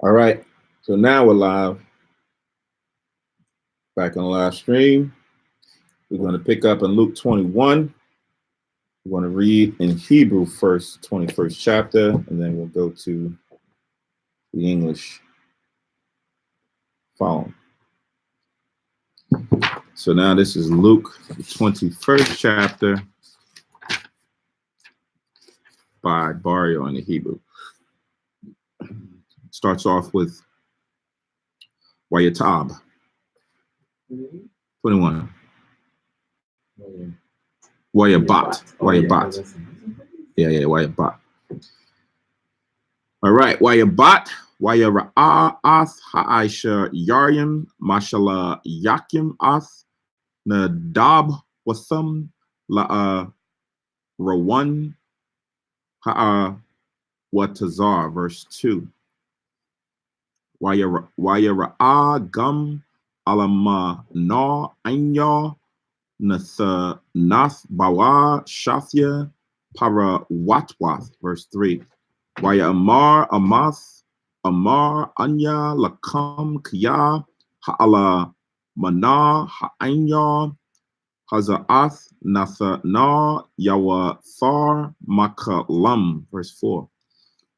All right. So now we're live back on the live stream. We're going to pick up in Luke 21. We're going to read in Hebrew first, 21st chapter, and then we'll go to the English phone. So now this is Luke, the 21st chapter by Barrio in the Hebrew. Starts off with Wayatab. 21. Wayabat. Wayabat. Yeah, Wayabat. All right, Wayabat. Wayara'ath ha'aisha yaryim mashallah yakim ath nadab watham la'a rawan ha'a watazar. Verse 2. Wayara'a gum alama na anya nath bawa shafya para watwath. Verse 3. Waya amar amath amar anya lakam kya ha'ala mana ha'anya haza'ath natha na yawa thar makalam. Verse 4.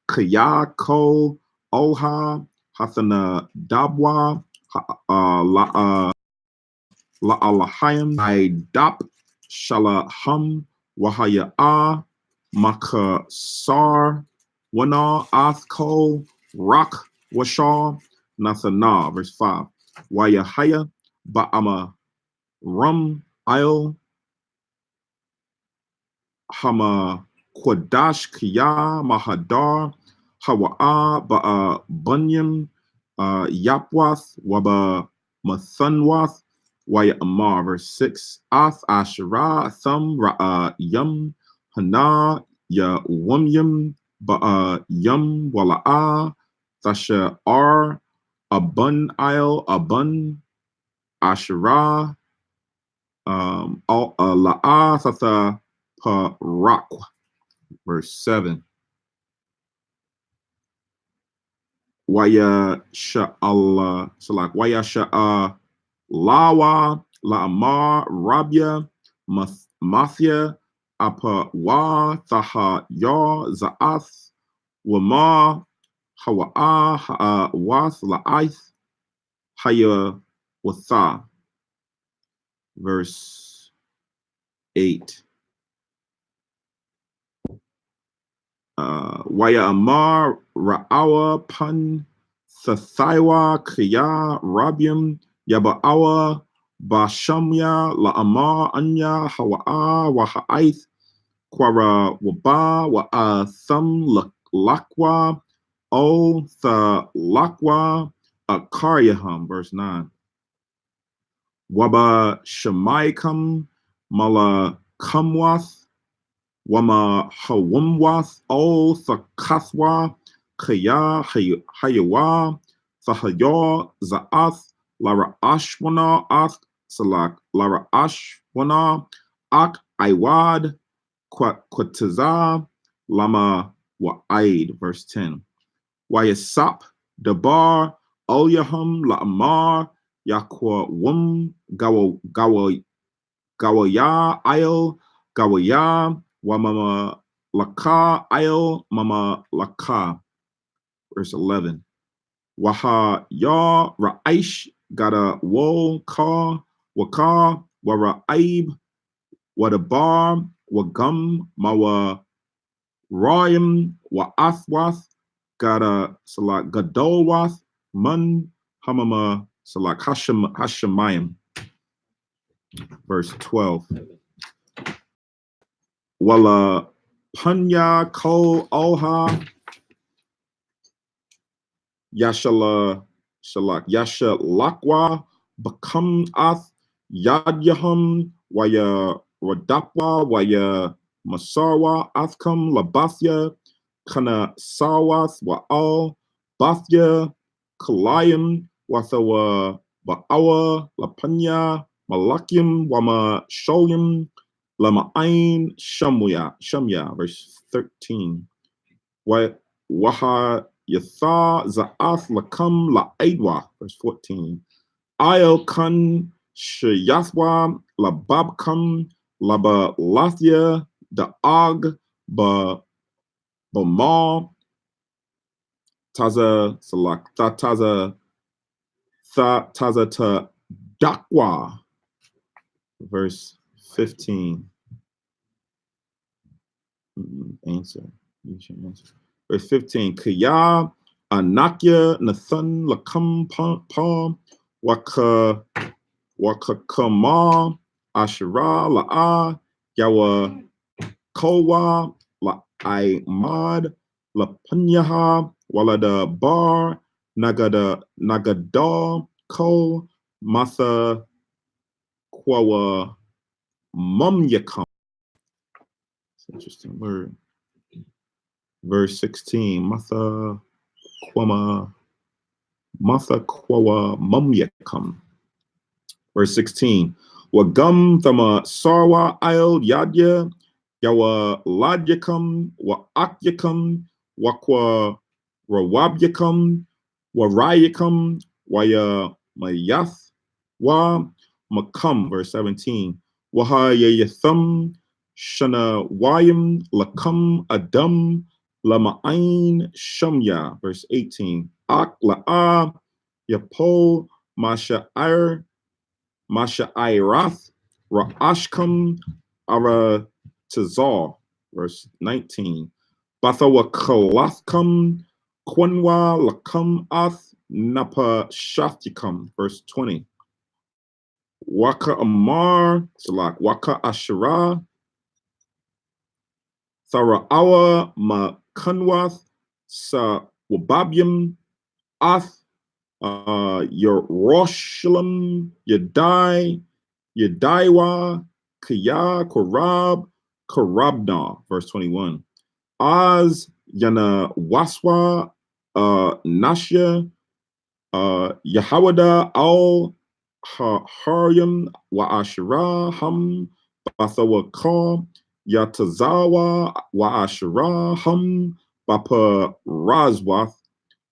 Kya ko olha hathana dabwa la'alahayim idap shalaham wahaya makasar wana athko rock washar nathana. Verse 5. Wayahaya ba'ama rum il hama kwadash kya mahadar hawa'a ba'a bunyam yapwath waba mathanwath Waya Amar. Verse 6. Ath Ashara Thum Ra'a Yum Hana Ya Wumyum Ba'a Yum Wala'a Thasha Ar Abun Isle Abun Ashara La'a Thatha Parak. Verse 7. Waya Sha'Allah Salak Waya Sha'a Lawa La'amar Rabia Mathia Apa Wa Thaha Ya Za'ath Wama Hawa'a Ha'a Wath La'aith Haya Watha. Verse 8. Waya Amar Ra'awa Pan Thathaiwa Kriya Rabium Yaba'awa Bashamya La'amar Anya Hawa'a Waha'aith Kwara Waba Wa'a Thum Lakwa O Tha Lakwa Akaryaham. Verse 9. Waba Shemaikam Mala Kamwath Wama Hawumwath O Thakathwa Kaya Hayawa Thahayor Za'ath Lara Ashwana Ath Salak Lara Ashwana Ak Iwad Kwataza Lama Wa'aid. Verse 10. Wayasap Dabar Olyahum La'amar Yakwa Wum Gawaya Ail Gawaya Wamama Laka Ail Mama Laka. Verse 11. Waha Ya Ra'aish Gada Wo Ka Waka Wara'aib Wadabar Wagum Mawa Rayim Wa'athwath Gada Salak Gadolwath Mun Hamama Salak Hashemayim. Verse 12. Wala Panya Ko Oha Yashala Shalak Yasha Lakwa Bakam Ath Yadyahum Waya Radapwa Waya Masarwa Athkam Labathya Kana Sawath Wa'al Bathya Kalayim Wathawa Ba'awa Lapanya Malakim Wama Sholim Lama'ain Shamya. Verse 13. Waha Yatha Za'ath Lakam La'edwa, verse 14. Ayel Kun Shayathwa Lababkam Laba Lathia Da'ag Bama Taza Salak Taza Ta Dakwa, verse 15. Answer. You should answer. Verse 15. Kaya Anakya Nathan Lakam Palm Wakakama Ashira La'a Yawa Kowa La Imad La Punyaha Walada Bar Nagada Ko Matha Kwawa Mumyakam. It's an interesting word. Verse 16. Matha Kwawa Mumyakam. Verse 16. Wagum Thama Sarwa Il Yadya Yawa Ladyakam Wa Akyakam Wakwa Rawabyakam Warayakam Waya Mayath Wa Makam. Verse 17. Wahayatham Shana Wayam Lakam Adam Lama'ain Shamya. Verse 18. Ak La'a Yapo Masha'ir Masha Irath, Ra'ashkam Ara Tazar, verse 19. Bathawa Kalathkam, Kwanwa Lakam Ath Napa Shaftikam, verse 20. Waka Amar, Salak, Waka Ashara, Tharaawa Makanwath, Sa Wababyam, Ath Yerushalayim, Yadaiwa, Kaya, Korab, Korabna, verse 21. Az, Yana Waswa, Nashya, Yahawada, Al, Haryam, Wa Ashira, Ham, Bathawa Ka, Yatazawa, Wa Ashira, Ham, Bapa Razwath,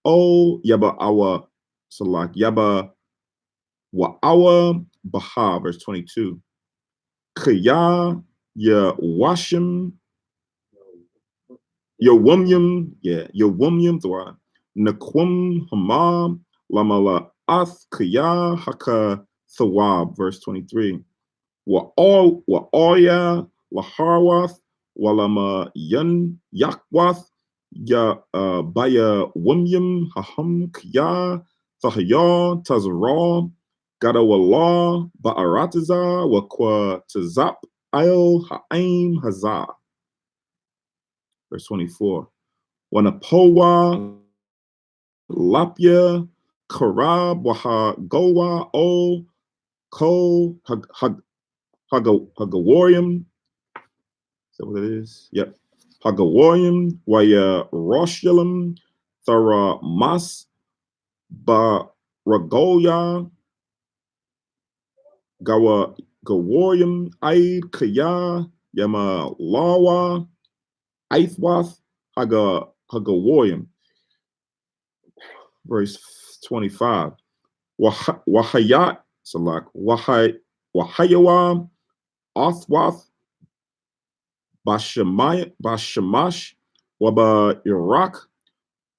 O, Yaba Awa, Salak, Yaba Wa'awa Baha, verse 22. Kaya Ya Washim Yawumyum, Yawumyum Thwa Nakwum Hamam Lamala Ath Kaya Haka Thawab, verse 23. Wa'oya Laharwath Walama Yun Yakwath Ya Baya Wumyum Haham Kaya Thahaya Tazara Gadawala Ba'aratiza Wakwa Tazap Il Ha'aim Hazah. Verse 24. Wanapowa Lapia Karab Waha Gowa O Ko Hagawarium. Is that what it is? Yep. Hagawarium Waya Roshalim Thara Mas Ba Ragoya Gawa Gawarium Aid Kaya Yama Lawa Aithwath Hagawarium. Verse 25. Wahayat Salak Wahayawa Athwath Bashamash Waba Iraq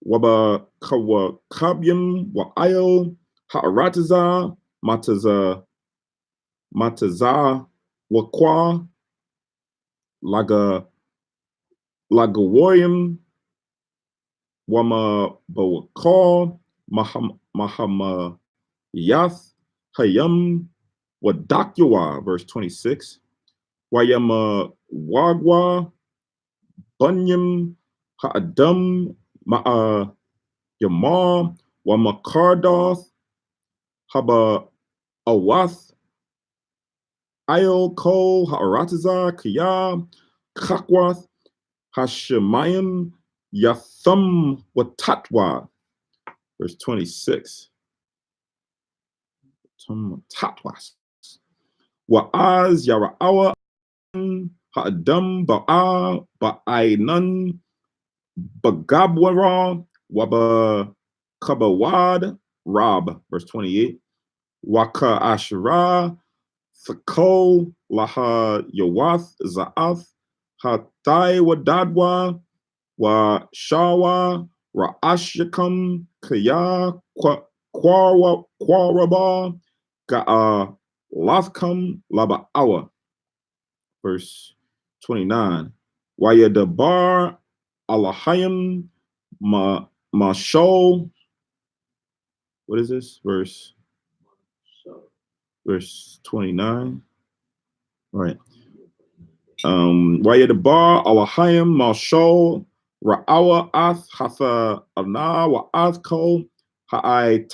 Waba Kawakabyam Wa'il Ha'aratiza Mataza Wakwa Lagawarium Wama Bawakal Mahama Yath Hayam Wadakyawa, verse 26. Wayama Wagwa Bunyam Ha'adam Ma'a Yamar Wamakardoth Haba Awath Ayel Kol Ha'aratiza Kaya Kakwath Hashemayim Yatham Watatwa, verse 26. Tatwas. Wa'az Yara'awa Ha'adam Ba'a Ba'ainan Bagabwara Waba Kabawad Rab, verse 28. Waka Ashra Thakol Laha Yawath Za'ath Hatai Wadadwa Wa Shawa Ra'ashyakam Kaya Kwaraba Ga'a Lathkam Laba Awa, verse 29. Wayadabar Alahayim Mashol. What is this? Verse 29. All right. Wayadabar Alahayim Mashol Ra'awa Ath Hatha Ana wa Athko Ha'ai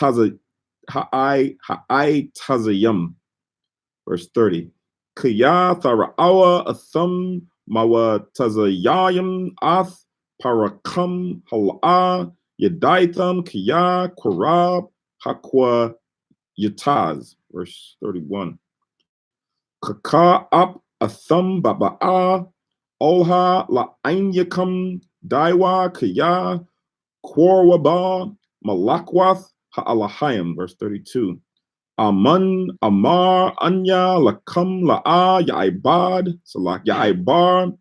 Tazayam. Verse 30. Kaya Thara'awa Atham Mawa Tazayayam Ath Parakam Hal'a Yadaitam Kaya Korab Hakwa Yataz. Verse 31. Kaka Ap Atham Baba'a Olha La'anyakam Daiwa Kaya Korwaba Malakwath Ha'alahayim. Verse 32. Aman Amar Anya Lakam La'a Ya'ibad Salak Ya'ibar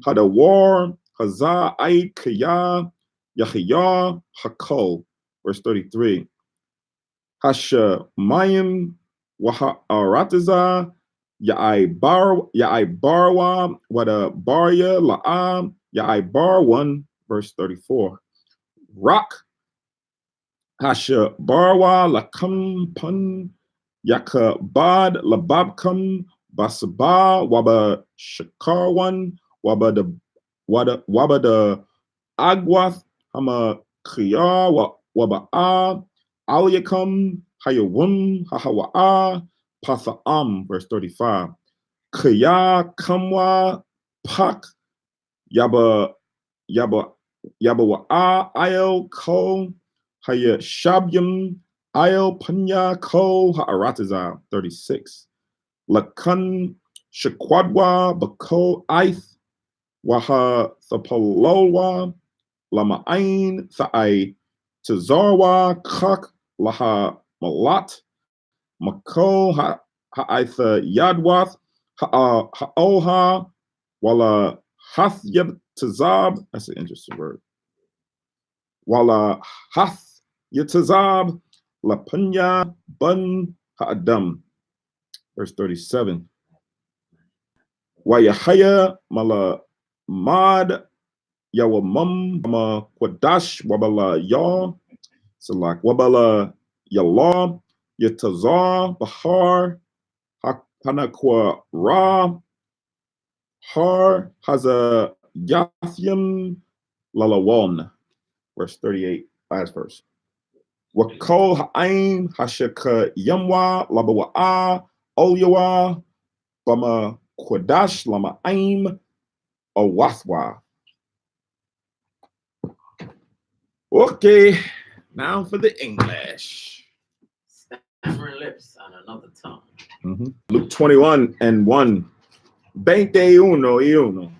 Hadawar Haza Ait Kaya Yahya Hakol. Verse 33. Hasha Mayim Waha Arataza Ya'ibarwa Wada Barya La'a Ya'ibar 1. Verse 34. Rock Hasha Barwa Lakam Pun Yakabad Lababkam Basaba Waba Shakarwan Waba the Agwath Hama Kriya Waba Alyakam Hayawum Hahawa Pathaam, verse 35. Kriya Kamwa Pak Yaba Yabawa Ayel Ko Haya Shabyam Ayel Panya Ko Ha'arataza, 36. Lakan Shakwadwa Bako Aith Waha Thapolowa Lama'ain Tha'ai Tazarwa Kak Laha Malat Mako Ha'aitha Yadwath Ha'oha Wala Hathyab Tazab. That's an interesting word. Wala Hath Yatazab Lapanya Bun Ha'adam. Verse 37. Wayahaya Mala Mad Yawamam Mama Kwadash Wabala Ya Salak Wabala Yala Yatazar Bahar Hanakwa Ra Har Haza Yathim Lalawon. Verse 38, last verse. Wakol Ha'aim Hashaka Yamwa Labawa'a Olyawa Bama Kwadash Lama Aim Awathwa. Okay, now for the English. Stammering lips on another tongue. Luke 21:1. 21:1.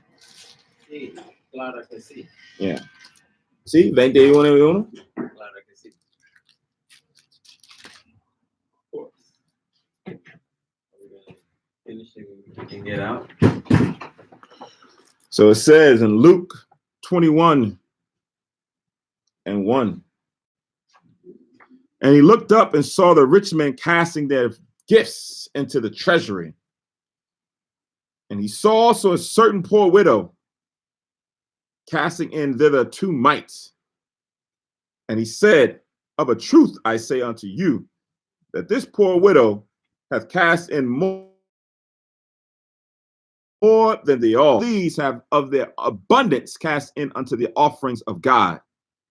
Sí, claro que sí. Yeah. See, 21:1. Claro que sí. Of course. Are we gonna finish and we can get out? So it says in Luke 21:1. And he looked up and saw the rich men casting their gifts into the treasury. And he saw also a certain poor widow casting in thither 2 mites. And he said, of a truth I say unto you, that this poor widow hath cast in more than they all. These have of their abundance cast in unto the offerings of God.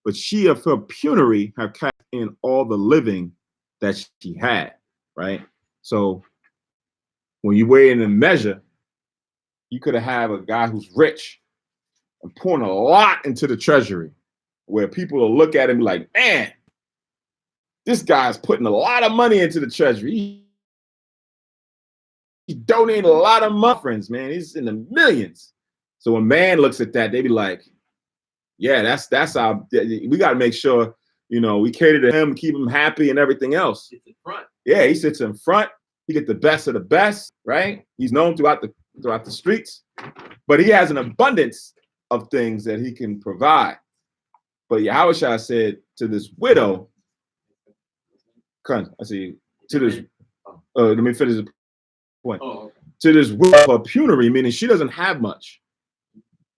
But she of her penury have cast in all the living that she had. Right? So when you weigh in a measure, you could have a guy who's rich and pouring a lot into the treasury, where people will look at him like, man, this guy's putting a lot of money into the treasury. He's donating a lot of offerings, man. He's in the millions. So when man looks at that, they be like, Yeah, that's our. We got to make sure, we cater to him, keep him happy, and everything else. It's in front. Yeah, he sits in front. He gets the best of the best, right? He's known throughout the streets, but he has an abundance of things that he can provide. But Yahushua said to this widow, let me finish the point. Oh, okay. To this widow of penury, meaning she doesn't have much.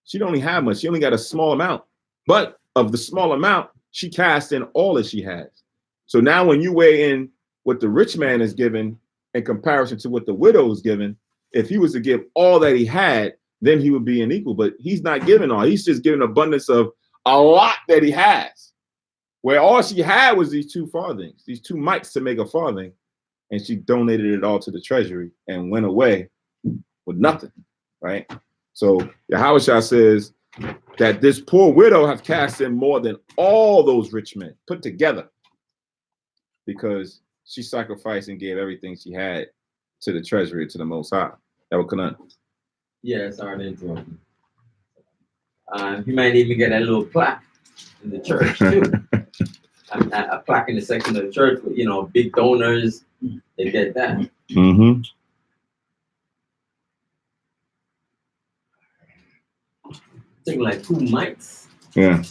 She don't only have much. She only got a small amount. But of the small amount, she cast in all that she has. So now when you weigh in what the rich man is given in comparison to what the widow is given, if he was to give all that he had, then he would be an equal. But he's not giving all. He's just giving abundance of a lot that he has. Where all she had was these 2 farthings, these 2 mites to make a farthing. And she donated it all to the treasury and went away with nothing, right? So Yahushua says that this poor widow have cast in more than all those rich men put together, because she sacrificed and gave everything she had to the treasury, to the Most High. That would come. Yeah, sorry to interrupt you. You might even get that little plaque in the church too. a plaque in the section of the church with, big donors. They get that. Mm-hmm. Taking like 2 mites. Yeah.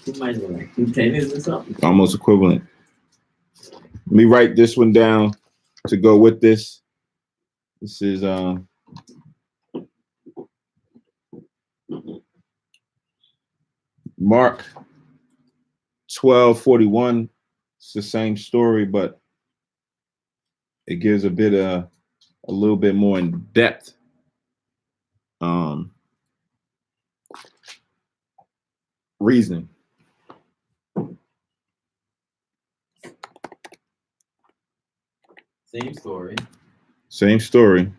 2 mites are like 2 pennies or something. Almost equivalent. Let me write this one down to go with this. This is Mark 12:41. It's the same story, but it gives a little bit more in depth. Reasoning. Same story. Same story.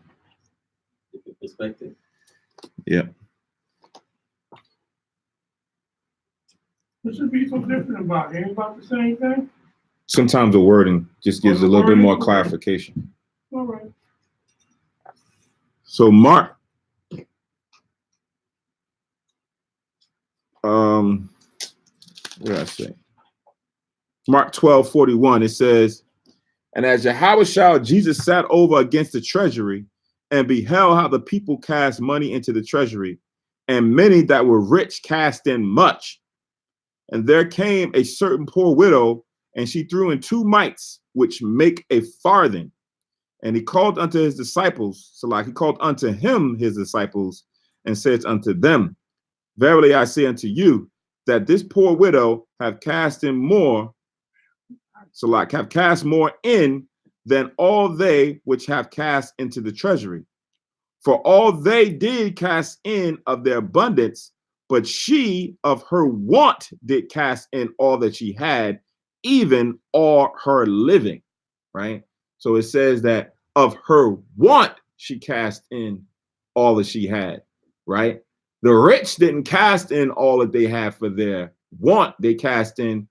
Different perspective. Yeah. What should be so different about it? Ain't about the same thing? Sometimes the wording just gives a little bit more clarification. All right. So Mark, what did I say? Mark 12:41, it says, and as Yahushua Jesus sat over against the treasury and beheld how the people cast money into the treasury, and many that were rich cast in much. And there came a certain poor widow, and she threw in 2 mites, which make a farthing. And he called unto his disciples, he called unto him his disciples, and said unto them, verily I say unto you, that this poor widow have cast in more, have cast more in than all they which have cast into the treasury. For all they did cast in of their abundance, but she of her want did cast in all that she had, even all her living, right? So it says that of her want, she cast in all that she had, right? The rich didn't cast in all that they had for their want. They cast in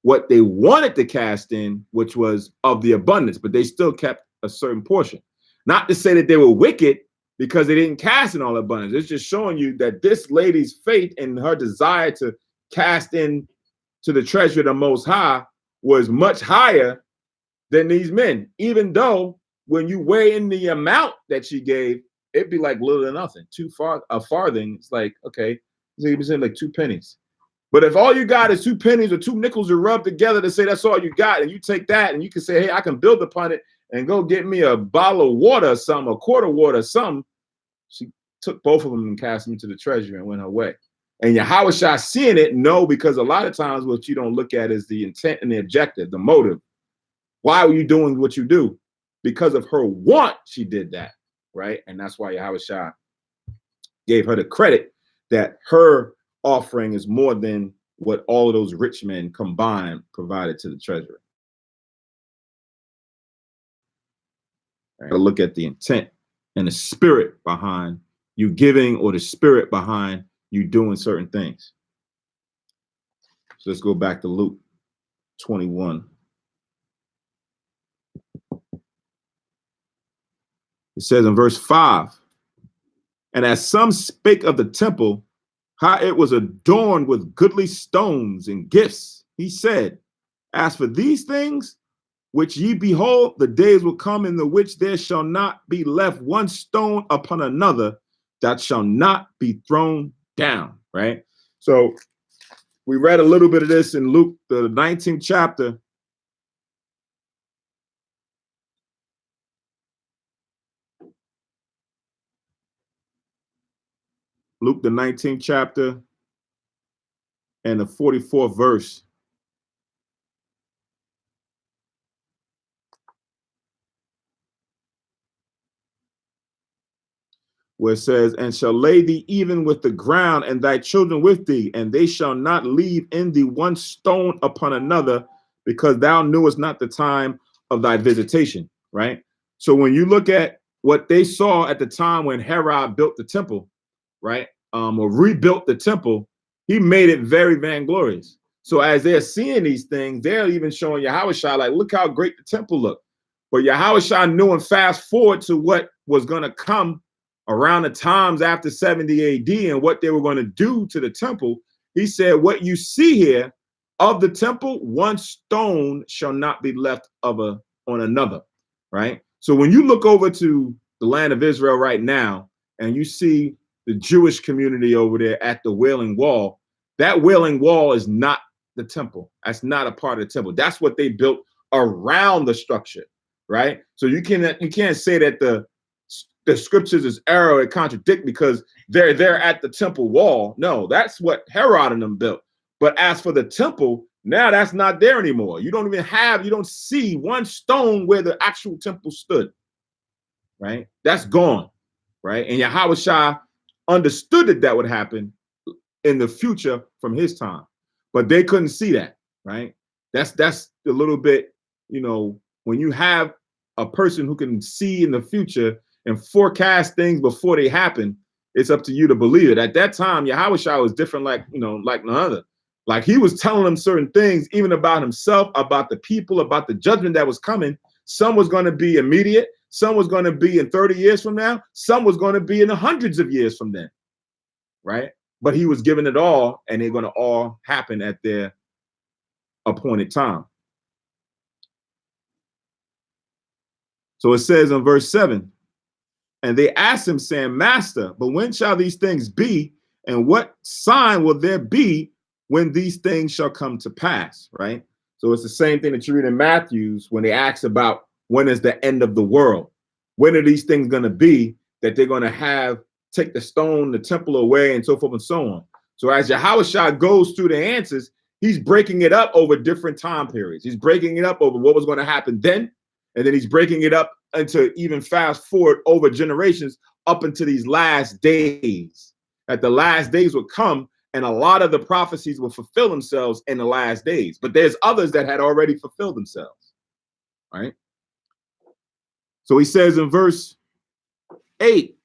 what they wanted to cast in, which was of the abundance, but they still kept a certain portion. Not to say that they were wicked because they didn't cast in all abundance. It's just showing you that this lady's faith and her desire to cast in to the treasure of the Most High was much higher than these men, even though when you weigh in the amount that she gave, it'd be like little or nothing. A farthing, it's like, okay, it's like 2 pennies. But if all you got is 2 pennies or 2 nickels to rub together to say that's all you got, and you take that and you can say, hey, I can build upon it and go get me a bottle of water or something, a quart of water or something. She took both of them and cast them into the treasury and went her way. And Yahushua seeing it, no, because a lot of times what you don't look at is the intent and the objective, the motive. Why are you doing what you do? Because of her want, she did that, right? And that's why Yahushua gave her the credit that her offering is more than what all of those rich men combined provided to the treasury. Right? Look at the intent and the spirit behind you giving, or the spirit behind you doing certain things. So let's go back to Luke 21. It says in verse 5, and as some spake of the temple, how it was adorned with goodly stones and gifts. He said, as for these things which ye behold, the days will come in the which there shall not be left one stone upon another that shall not be thrown down, right? So we read a little bit of this in Luke, the 19th chapter. Luke, the 19th chapter and the 44th verse. Where it says, and shall lay thee even with the ground, and thy children with thee, and they shall not leave in thee one stone upon another, because thou knewest not the time of thy visitation, right? So when you look at what they saw at the time when Herod built the temple, right, or rebuilt the temple, he made it very vainglorious. So as they're seeing these things, they're even showing Yahushua, like, look how great the temple looked. But Yahushua knew, and fast forward to what was going to come around the times after 70 AD and what they were going to do to the temple. He said, what you see here of the temple, one stone shall not be left on another, right? So when you look over to the land of Israel right now, and you see the Jewish community over there at the Wailing Wall, that Wailing Wall is not the temple. That's not a part of the temple. That's what they built around the structure, right? So you can't say that the scriptures is error, it contradict because they're there at the temple wall. No, that's what Herod and them built. But as for the temple, now that's not there anymore. You don't see one stone where the actual temple stood, right? That's gone, right? And Yahushua understood that would happen in the future from his time, but they couldn't see that, right? That's a little bit, when you have a person who can see in the future and forecast things before they happen, it's up to you to believe it. At that time, Yahushua was different, like none other. Like he was telling them certain things, even about himself, about the people, about the judgment that was coming. Some was going to be immediate. Some was going to be in 30 years from now. Some was going to be in the hundreds of years from then, right? But he was giving it all, and they're going to all happen at their appointed time. So it says in verse 7, and they asked him, saying, Master, but when shall these things be? And what sign will there be when these things shall come to pass, right? So it's the same thing that you read in Matthew's when they ask about when is the end of the world? When are these things going to be that they're going to take the stone, the temple away, and so forth and so on. So as Yahushua goes through the answers, he's breaking it up over different time periods. He's breaking it up over what was going to happen then, and then he's breaking it up into even fast forward over generations up into these last days. That the last days would come, and a lot of the prophecies will fulfill themselves in the last days. But there's others that had already fulfilled themselves, right? So he says in verse 8,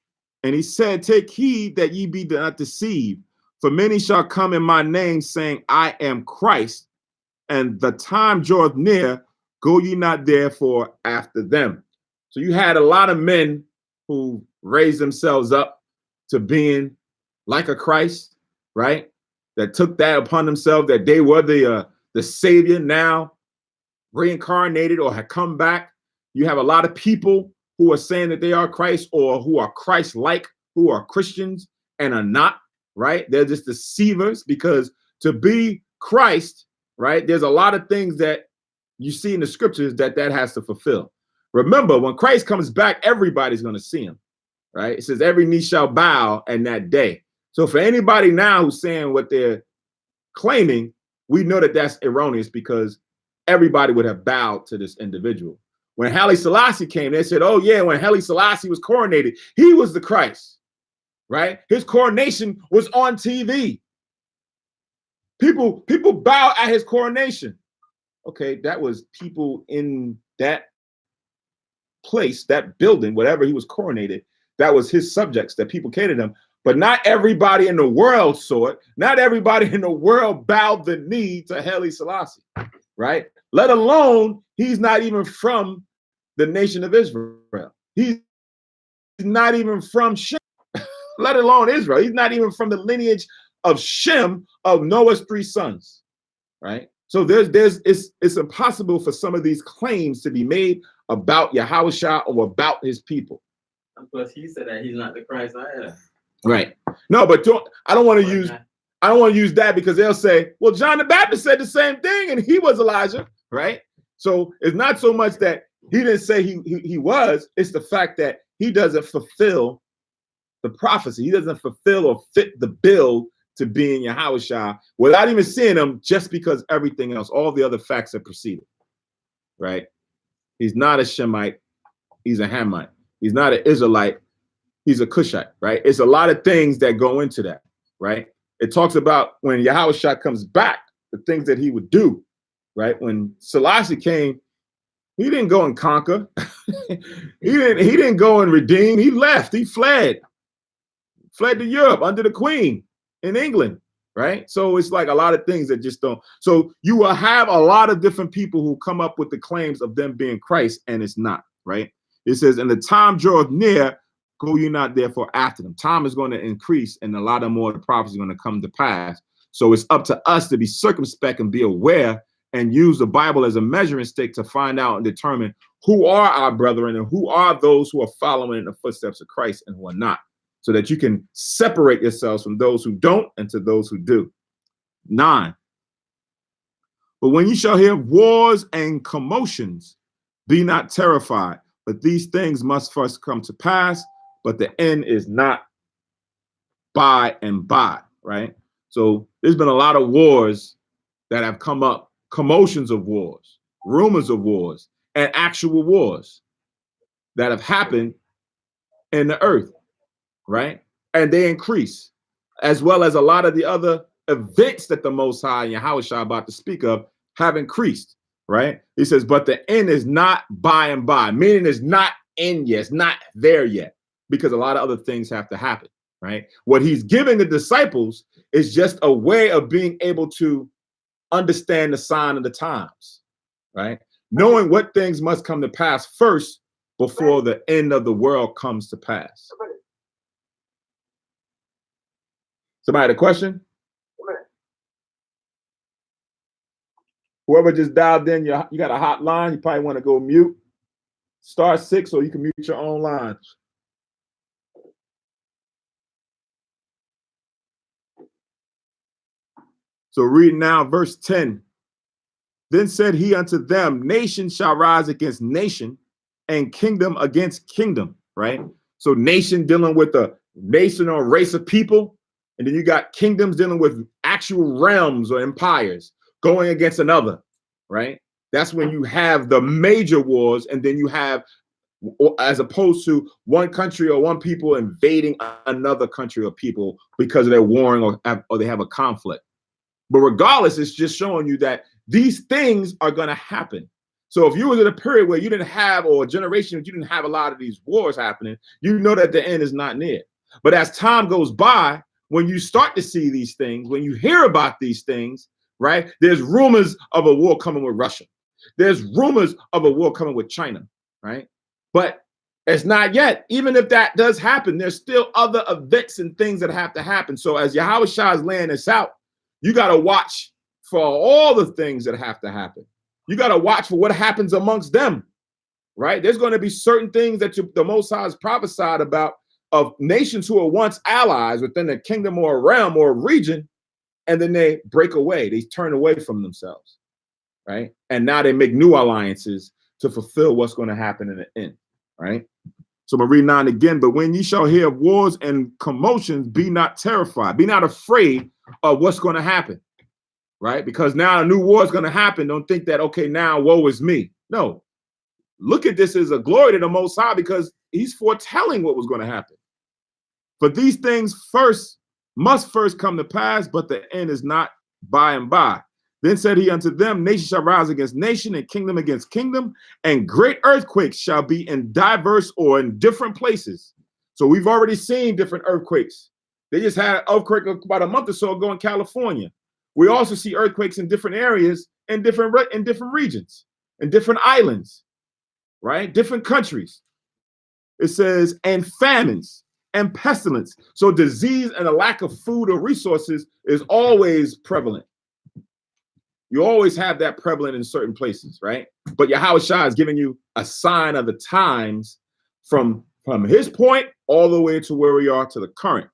and he said, take heed that ye be not deceived, for many shall come in my name, saying, I am Christ, and the time draweth near, go ye not therefore after them. So you had a lot of men who raised themselves up to being like a Christ, right? That took that upon themselves, that they were the savior, now reincarnated or had come back. You have a lot of people who are saying that they are Christ, or who are Christ-like, who are Christians and are not, right? They're just deceivers, because to be Christ, right, there's a lot of things that you see in the scriptures that has to fulfill. Remember, when Christ comes back, everybody's going to see him, right? It says every knee shall bow in that day. So for anybody now who's saying what they're claiming, we know that that's erroneous, because everybody would have bowed to this individual. When Haile Selassie came, they said, oh yeah, when Haile Selassie was coronated, he was the Christ, right? His coronation was on TV. People bow at his coronation. Okay, that was people in that place, that building, whatever he was coronated, that was his subjects, that people catered him. But not everybody in the world saw it. Not everybody in the world bowed the knee to Haile Selassie, right? Let alone, he's not even from the nation of Israel. He's not even from Shem, let alone Israel. He's not even from the lineage of Shem, of Noah's 3 sons, right? So it's impossible for some of these claims to be made about Yahushua or about his people. And plus, he said that he's not the Christ either. Right. No, but I don't want to use that because they'll say, well, John the Baptist said the same thing and he was Elijah, right? So it's not so much that he didn't say he was, it's the fact that he doesn't fulfill the prophecy. He doesn't fulfill or fit the bill to being Yahushua without even seeing him, just because everything else, all the other facts have preceded, right? He's not a Shemite. He's a Hamite. He's not an Israelite. He's a Cushite, right? It's a lot of things that go into that, right? It talks about when Yahushua comes back, the things that he would do, right? When Selassie came, he didn't go and conquer. he didn't go and redeem. He left. He fled to Europe under the Queen in England, right? So it's like a lot of things that just don't. So you will have a lot of different people who come up with the claims of them being Christ, and it's not, right? It says, and the time draweth near, go you not therefore after them. Time is going to increase, and a lot of more of the prophecy is going to come to pass. So it's up to us to be circumspect and be aware and use the Bible as a measuring stick to find out and determine who are our brethren and who are those who are following in the footsteps of Christ and who are not, so that you can separate yourselves from those who don't and to those who do. 9. But when you shall hear wars and commotions, be not terrified, but these things must first come to pass, but the end is not by and by, right? So there's been a lot of wars that have come up, commotions of wars, rumors of wars, and actual wars that have happened in the earth, right? And they increase, as well as a lot of the other events that the Most High and Yahushua about to speak of have increased, right? He says, but the end is not by and by, meaning it's not in yet, it's not there yet, because a lot of other things have to happen, right? What he's giving the disciples is just a way of being able to understand the sign of the times, right? Knowing what things must come to pass first before the end of the world comes to pass. Somebody had a question? Whoever just dialed in, you got a hotline, you probably want to go mute. Star 6 so you can mute your own lines. So read now verse 10. Then said he unto them, nation shall rise against nation and kingdom against kingdom, right? So nation dealing with a nation or race of people. And then you got kingdoms dealing with actual realms or empires going against another, right? That's when you have the major wars, and then you have, as opposed to one country or one people invading another country or people because they're warring or they have a conflict. But regardless, it's just showing you that these things are going to happen. So if you was in a period where you didn't have, or a generation that you didn't have a lot of these wars happening, you know that the end is not near. But as time goes by, when you start to see these things, when you hear about these things, right, there's rumors of a war coming with Russia. There's rumors of a war coming with China, right? But it's not yet. Even if that does happen, there's still other events and things that have to happen. So as Yahushua is laying this out, you got to watch for all the things that have to happen. You got to watch for what happens amongst them, right? There's going to be certain things that the Most High has prophesied about, of nations who are once allies within a kingdom or a realm or a region, and then they break away. They turn away from themselves, right? And now they make new alliances to fulfill what's going to happen in the end, right? So I'm going to read 9 again. But when ye shall hear of wars and commotions, be not terrified. Be not afraid of what's going to happen, right? Because now a new war is going to happen. Don't think that, okay, now woe is me. No. Look at this as a glory to the Most High, because he's foretelling what was going to happen. For these things must first come to pass, but the end is not by and by. Then said he unto them, nation shall rise against nation and kingdom against kingdom, and great earthquakes shall be in diverse or in different places. So we've already seen different earthquakes. They just had an earthquake about a month or so ago in California. We also see earthquakes in different areas, in different regions, in different islands, right? Different countries. It says, and famines. and pestilence. So disease and a lack of food or resources is always prevalent. You always have that prevalent in certain places, right? But Yahweh Shah is giving you a sign of the times from his point all the way to where we are to the current.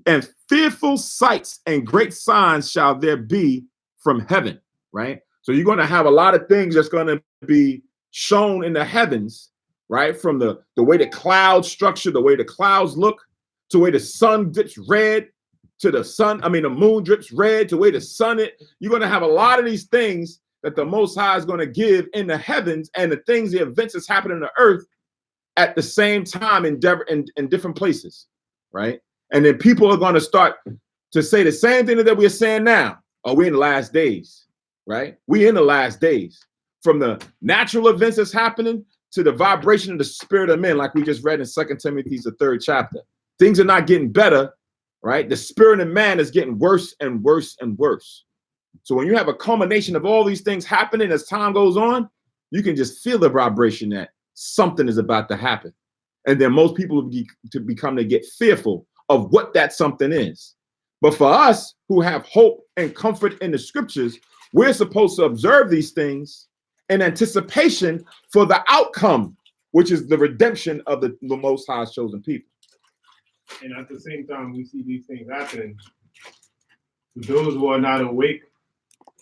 And fearful sights and great signs shall there be from heaven, right? So you're going to have a lot of things that's going to be shown in the heavens, right? From the way the clouds structure, the way the clouds look, to the way the sun dips red, to the moon drips red, to the way the sun you're going to have a lot of these things that the Most High is going to give in the heavens, and the events that's happening on the earth at the same time in different places, right? And then people are going to start to say the same thing that we're saying now. Are we in the last days, right? We in the last days. From the natural events that's happening to the vibration of the spirit of men, like we just read in 2 Timothy, the 3rd chapter. Things are not getting better, right? The spirit of man is getting worse and worse and worse. So when you have a culmination of all these things happening as time goes on, you can just feel the vibration that something is about to happen. And then most people will get fearful of what that something is. But for us who have hope and comfort in the scriptures, we're supposed to observe these things in anticipation for the outcome, which is the redemption of the Most High's chosen people. And at the same time, we see these things happening. To those who are not awake,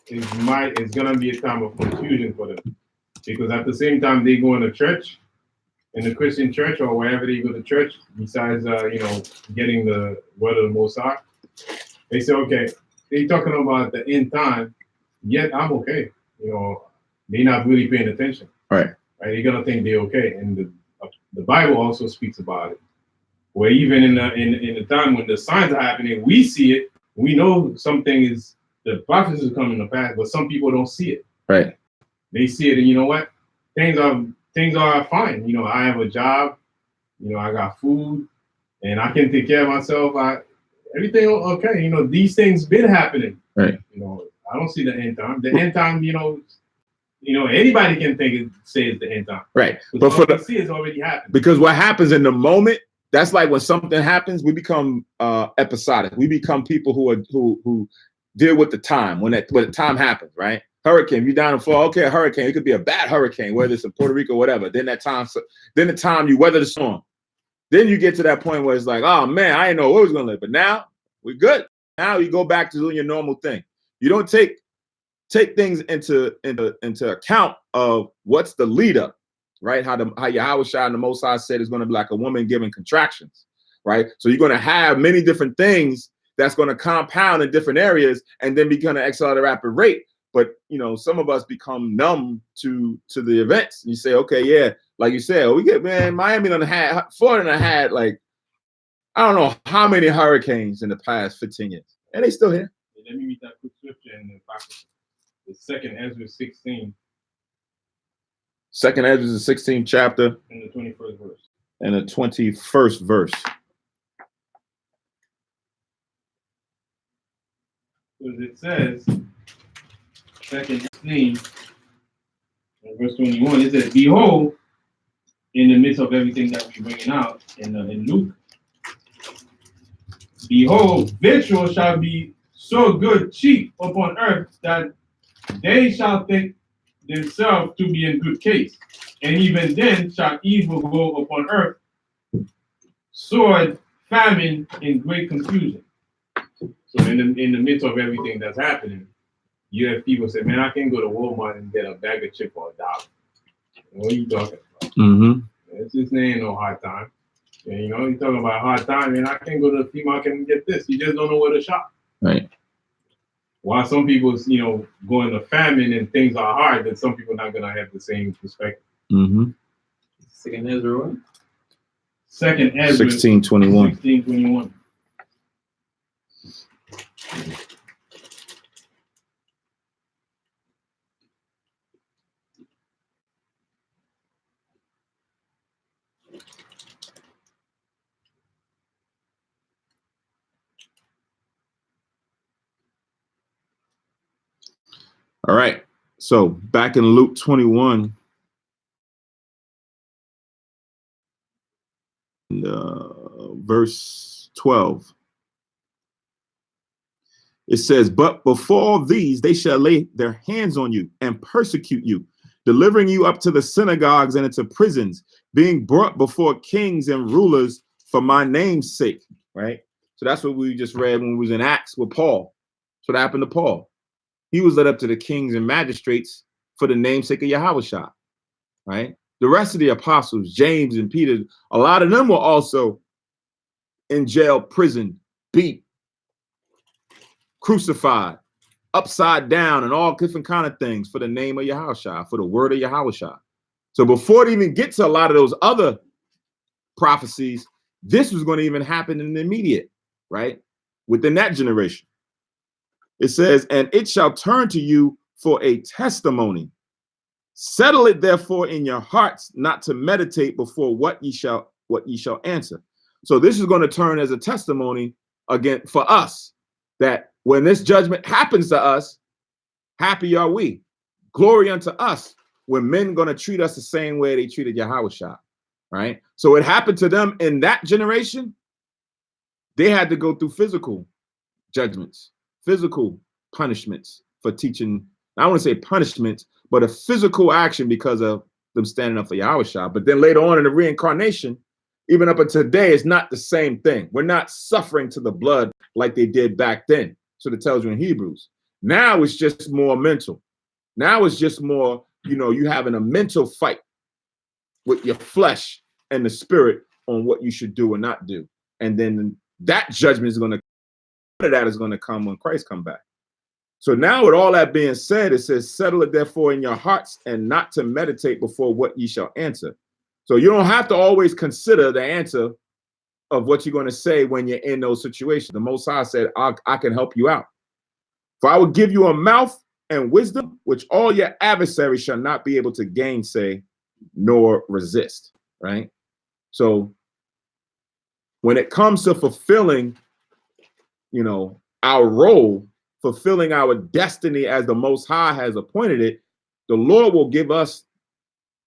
it's going to be a time of confusion for them. Because at the same time, they go into church, in the Christian church or wherever they go to church, besides, getting the word of the Most High, they say, okay, they're talking about the end time, yet I'm okay. They're not really paying attention. Right. They're going to think they're okay. And the Bible also speaks about it. Where even in the time when the signs are happening, we see it. We know the prophecy is coming to pass, but some people don't see it. Right. They see it, and you know what? Things are fine. I have a job. I got food, and I can take care of myself. Everything okay. These things been happening. Right. I don't see the end time. The end time, anybody can say it's the end time. Right. But what we see is already happened. Because what happens in the moment, that's like when something happens, we become episodic. We become people who deal with the time when the time happens, right? Hurricane, you down in Florida, okay, a hurricane. It could be a bad hurricane, whether it's in Puerto Rico or whatever. Then the time you weather the storm. Then you get to that point where it's like, oh man, I didn't know what was gonna live. But now we're good. Now you go back to doing your normal thing. You don't take things into account of what's the lead up. Right, how Yahweh Shai and the Most High said is going to be like a woman giving contractions, right? So you're going to have many different things that's going to compound in different areas, and then be going to excel at a rapid rate. But some of us become numb to the events. And you say, okay, yeah, like you said, Miami Florida had like I don't know how many hurricanes in the past 15 years, and they still here. Let me read that quick scripture in the 2nd Ezra 16. 2nd Ezra, the 16th chapter, and the 21st verse. And the 21st verse. Because it says, 2nd 16, and verse 21, it says, behold, in the midst of everything that we're bringing out in Luke, behold, victual shall be so good cheap upon earth that they shall think themselves to be in good case, and even then shall evil go upon earth, sword, famine, and great confusion. So in the midst of everything that's happening, you have people say, man, I can go to Walmart and get a bag of chips for $1. What are you talking about? Mm-hmm. This ain't no hard time. And you're talking about hard time, and I can go to the flea market and get this. You just don't know where to shop. Right. While some people, go into famine and things are hard, then some people are not gonna have the same perspective. Mm-hmm. 2nd Ezra what? 2nd Ezra 16:21. 16:21. All right. So back in Luke 21. And, verse 12. It says, but before these, they shall lay their hands on you and persecute you, delivering you up to the synagogues and into prisons, being brought before kings and rulers for my name's sake. Right. So that's what we just read when we was in Acts with Paul. So what happened to Paul. He was led up to the kings and magistrates for the namesake of Yahushua. Right. The rest of the apostles, James and Peter, a lot of them were also in jail, prison, beat, crucified, upside down, and all different kind of things for the name of Yahushua, for the word of Yahushua. So before it even gets to a lot of those other prophecies, this was going to even happen in the immediate, right? Within that generation. It says, and it shall turn to you for a testimony. Settle it therefore in your hearts, not to meditate before what ye shall answer. So this is going to turn as a testimony again for us, that when this judgment happens to us, happy are we. Glory unto us when men going to treat us the same way they treated Yahushua, right? So it happened to them in that generation. They had to go through physical judgments, physical punishments for teaching. I don't want to say punishments, but a physical action because of them standing up for Yahushua. But then later on in the reincarnation, even up until today, it's not the same thing. We're not suffering to the blood like they did back then. So it tells you in Hebrews. Now it's just more mental. Now it's just more, you having a mental fight with your flesh and the spirit on what you should do and not do. And then that judgment is going to come when Christ come back. So now with all that being said, it says, settle it therefore in your hearts and not to meditate before what ye shall answer. So you don't have to always consider the answer of what you're going to say when you're in those situations. The Most High said, I can help you out. For I will give you a mouth and wisdom, which all your adversaries shall not be able to gainsay nor resist, right? So when it comes to fulfilling, our role, fulfilling our destiny as the Most High has appointed it, the Lord will give us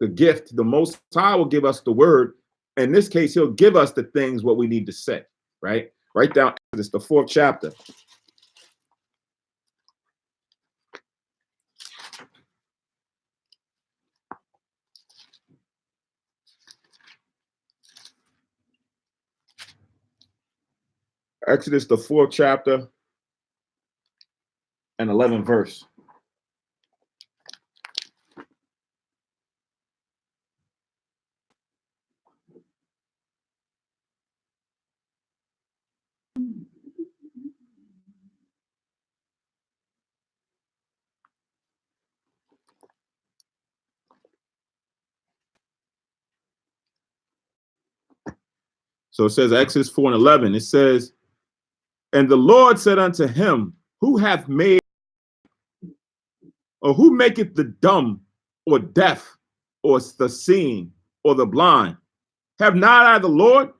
the gift. The Most High will give us the word. In this case, he'll give us the things what we need to say, right? Write down Exodus, the 4th chapter. Exodus, the 4th chapter and 11th verse. So it says Exodus 4 and 11. It says, and the Lord said unto him, who hath made, or who maketh the dumb or deaf or the seeing or the blind? Have not I the Lord?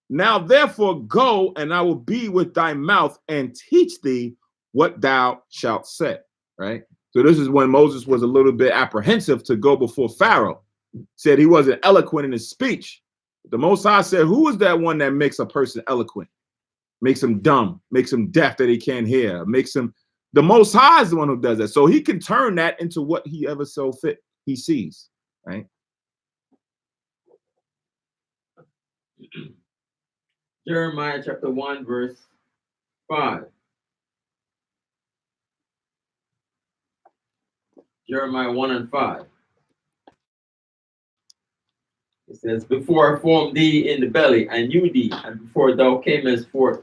Now therefore go, and I will be with thy mouth and teach thee what thou shalt say. Right? So this is when Moses was a little bit apprehensive to go before Pharaoh. Said he wasn't eloquent in his speech. The Most High said, who is that one that makes a person eloquent? Makes him dumb, makes him deaf that he can't hear, makes him, the Most High is the one who does that. So he can turn that into what he ever so fit he sees, right? Jeremiah chapter 1, verse 5. Jeremiah 1 and 5. It says, before I formed thee in the belly, I knew thee, and before thou camest forth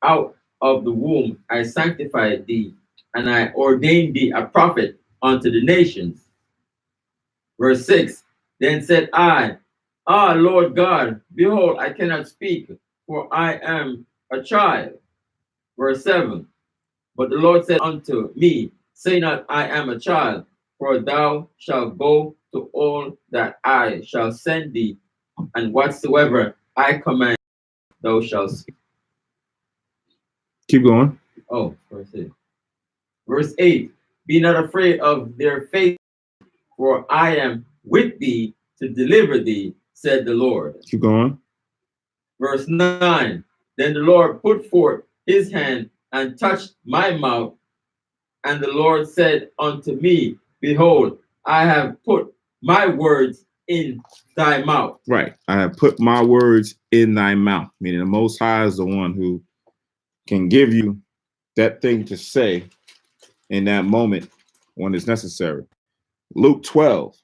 out of the womb, I sanctified thee, and I ordained thee a prophet unto the nations. Verse 6, then said I, Lord God, behold, I cannot speak, for I am a child. Verse 7, but the Lord said unto me, say not, I am a child, for thou shalt go to all that I shall send thee, and whatsoever I command, thou shalt speak. Keep going. Oh, verse 8. Verse 8, be not afraid of their face, for I am with thee to deliver thee, said the Lord. Keep going. Verse 9. Then the Lord put forth his hand and touched my mouth. And the Lord said unto me, Behold, I have put my words in thy mouth. Right. I have put my words in thy mouth. Meaning the Most High is the one who can give you that thing to say in that moment when it's necessary. Luke 12.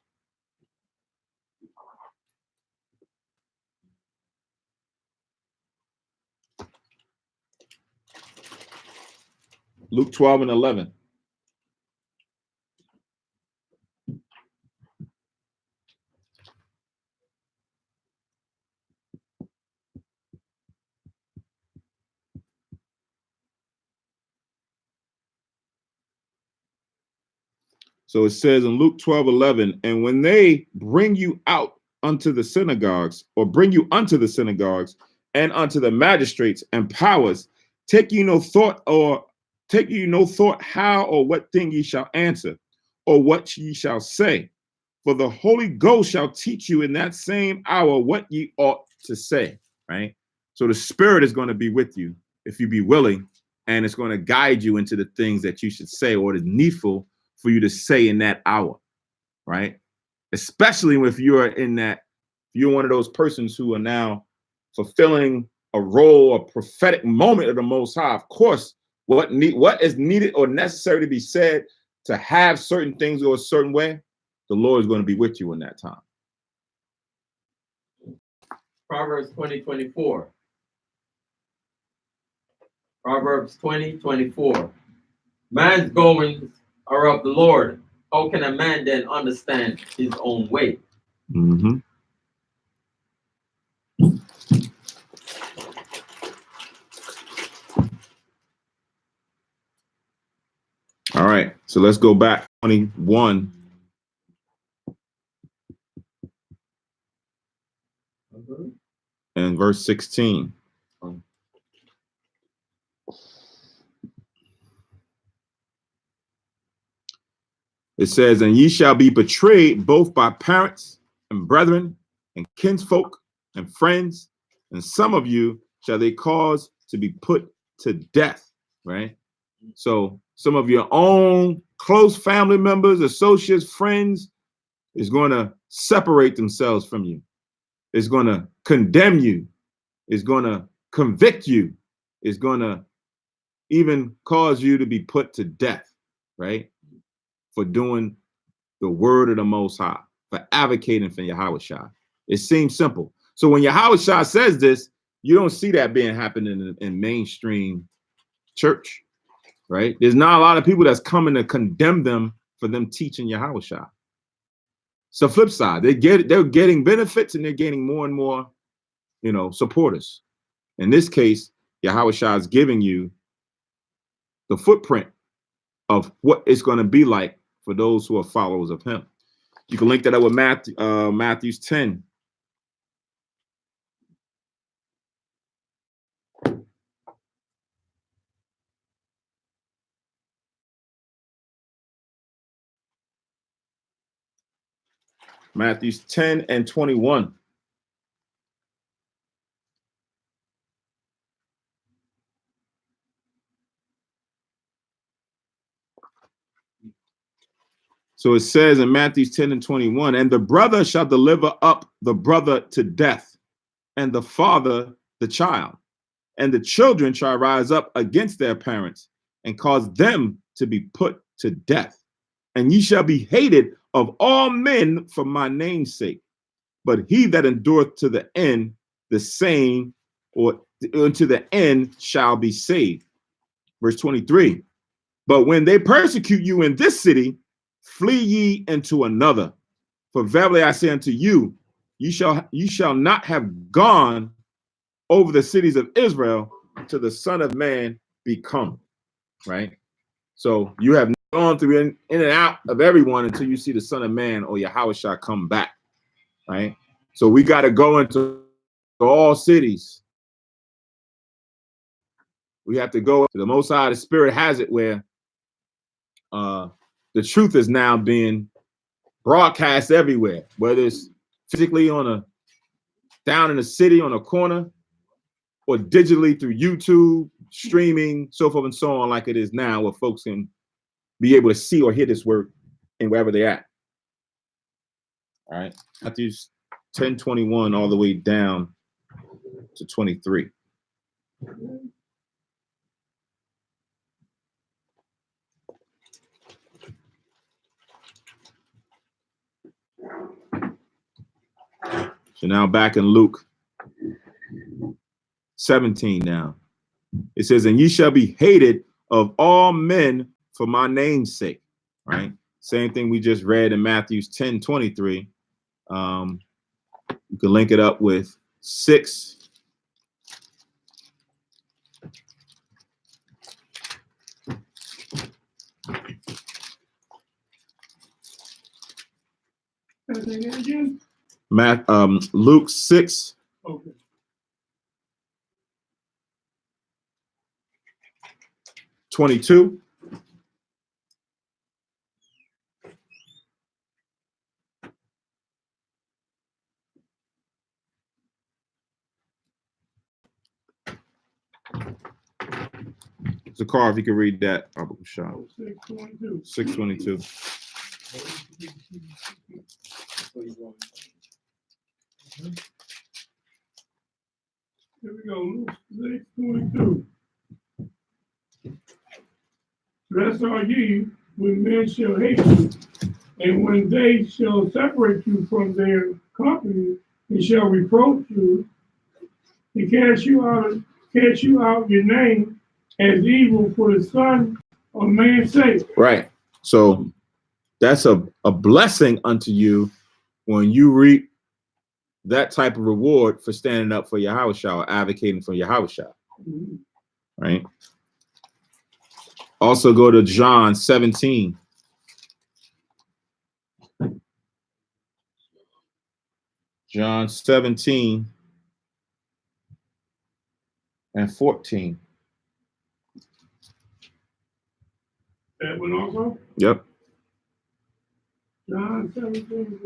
Luke 12 and 11. So it says in Luke 12:11, and when they bring you out unto the synagogues, or bring you unto the synagogues and unto the magistrates and powers, take you no thought how or what thing ye shall answer, or what ye shall say. For the Holy Ghost shall teach you in that same hour what ye ought to say. Right? So the Spirit is going to be with you if you be willing, and it's going to guide you into the things that you should say or is needful for you to say in that hour, right? Especially if you're one of those persons who are now fulfilling a role, a prophetic moment of the Most High. Of course, what is needed or necessary to be said to have certain things go a certain way, the Lord is going to be with you in that time. Proverbs 20:24. Proverbs 20:24. Man's goings are of the Lord. How can a man then understand his own way? Mm-hmm. All right, so let's go back 21 and verse 16. It says, and ye shall be betrayed both by parents and brethren and kinsfolk and friends, and some of you shall they cause to be put to death, right? So some of your own close family members, associates, friends is going to separate themselves from you. Is going to condemn you. Is going to convict you. Is going to even cause you to be put to death, right? For doing the word of the Most High, for advocating for Yahushua. It seems simple. So when Yahushua says this, you don't see that being happening in mainstream church, right? There's not a lot of people that's coming to condemn them for them teaching Yahushua. So flip side, they're getting benefits and they're gaining more and more, supporters. In this case, Yahushua is giving you the footprint of what it's going to be like for those who are followers of him. You can link that up with Matthew's 10. Matthew's 10 and 21. So it says in Matthew 10 and 21, and the brother shall deliver up the brother to death, and the father the child. And the children shall rise up against their parents and cause them to be put to death. And ye shall be hated of all men for my name's sake. But he that endureth to the end, the same, or unto the end, shall be saved. Verse 23. But when they persecute you in this city, flee ye into another. For verily I say unto you, you shall not have gone over the cities of Israel till the Son of Man be come. Right? So you have gone through in and out of everyone until you see the Son of Man or Yahushua come back. Right? So we got to go into all cities. We have to go to the Most High. The Spirit has it where the truth is now being broadcast everywhere, whether it's physically down in the city on a corner, or digitally through YouTube, streaming, so forth and so on, like it is now, where folks can be able to see or hear this word and wherever they're at. All right. Matthew 10:21 all the way down to 23. So now back in Luke 17 now. It says, and ye shall be hated of all men for my name's sake. Right? Same thing we just read in Matthew 10:23. You can link it up with 6. Say that again? Luke 6. Okay. 22. Zakar, if you could read that. 6:22. 6:22. Here we go. Luke 6:22. Blessed are ye when men shall hate you, and when they shall separate you from their company, and shall reproach you, and cast you out your name as evil for the Son of Man's sake. Right. So that's a blessing unto you when you reap that type of reward for standing up for Yahushua, or advocating for Yahushua. Mm-hmm. Right. Also go to John 17. John 17 and 14. That one also? Yep. John 17.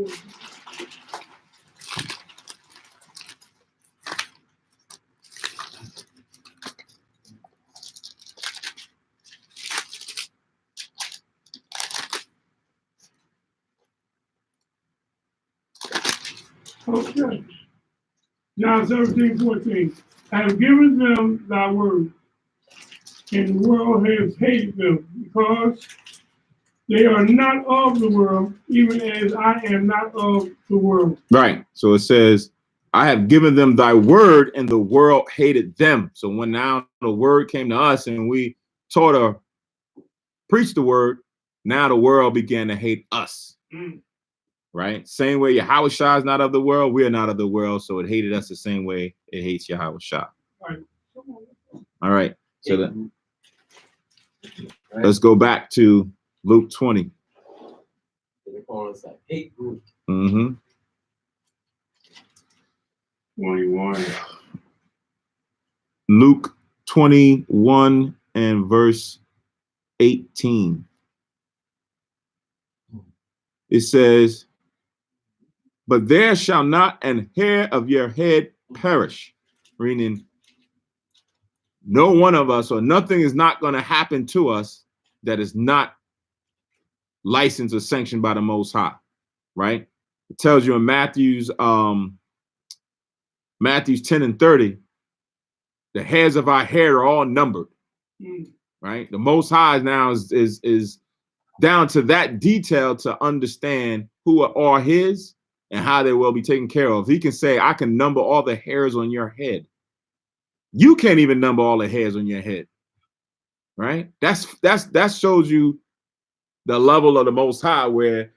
Okay. John 17:14. I have given them thy word, and the world has hated them, because they are not of the world, even as I am not of the world. Right. So it says, I have given them thy word, and the world hated them. So when now the word came to us and we taught or preached the word, now the world began to hate us. Mm. Right? Same way Yahushua is not of the world, we are not of the world, so it hated us the same way it hates Yahushua. Right. All right. So then let's go back to Luke 20. They call us a hate group. Mm-hmm. 21. Luke 21 and verse 18. It says, but there shall not an hair of your head perish. Meaning, no one of us, or nothing is not going to happen to us that is not licensed or sanctioned by the Most High, right? It tells you in Matthew's 10 and 30, the hairs of our hair are all numbered, right? The Most High now is down to that detail to understand who are his and how they will be taken care of. He can say, I can number all the hairs on your head. You can't even number all the hairs on your head, right? That shows you the level of the Most High, where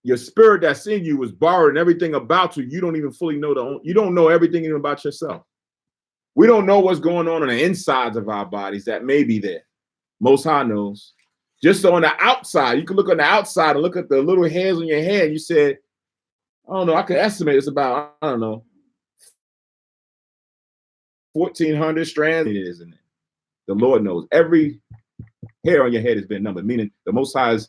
your spirit that's in you was borrowing everything about you. You don't even fully know you don't know everything even about yourself. We don't know what's going on the insides of our bodies that may be there. Most High knows. Just so on the outside, you can look on the outside and look at the little hairs on your head. You said, I don't know, I could estimate it's about, I don't know, 1,400 strands it is in it. The Lord knows. Every hair on your head has been numbered, meaning the Most High is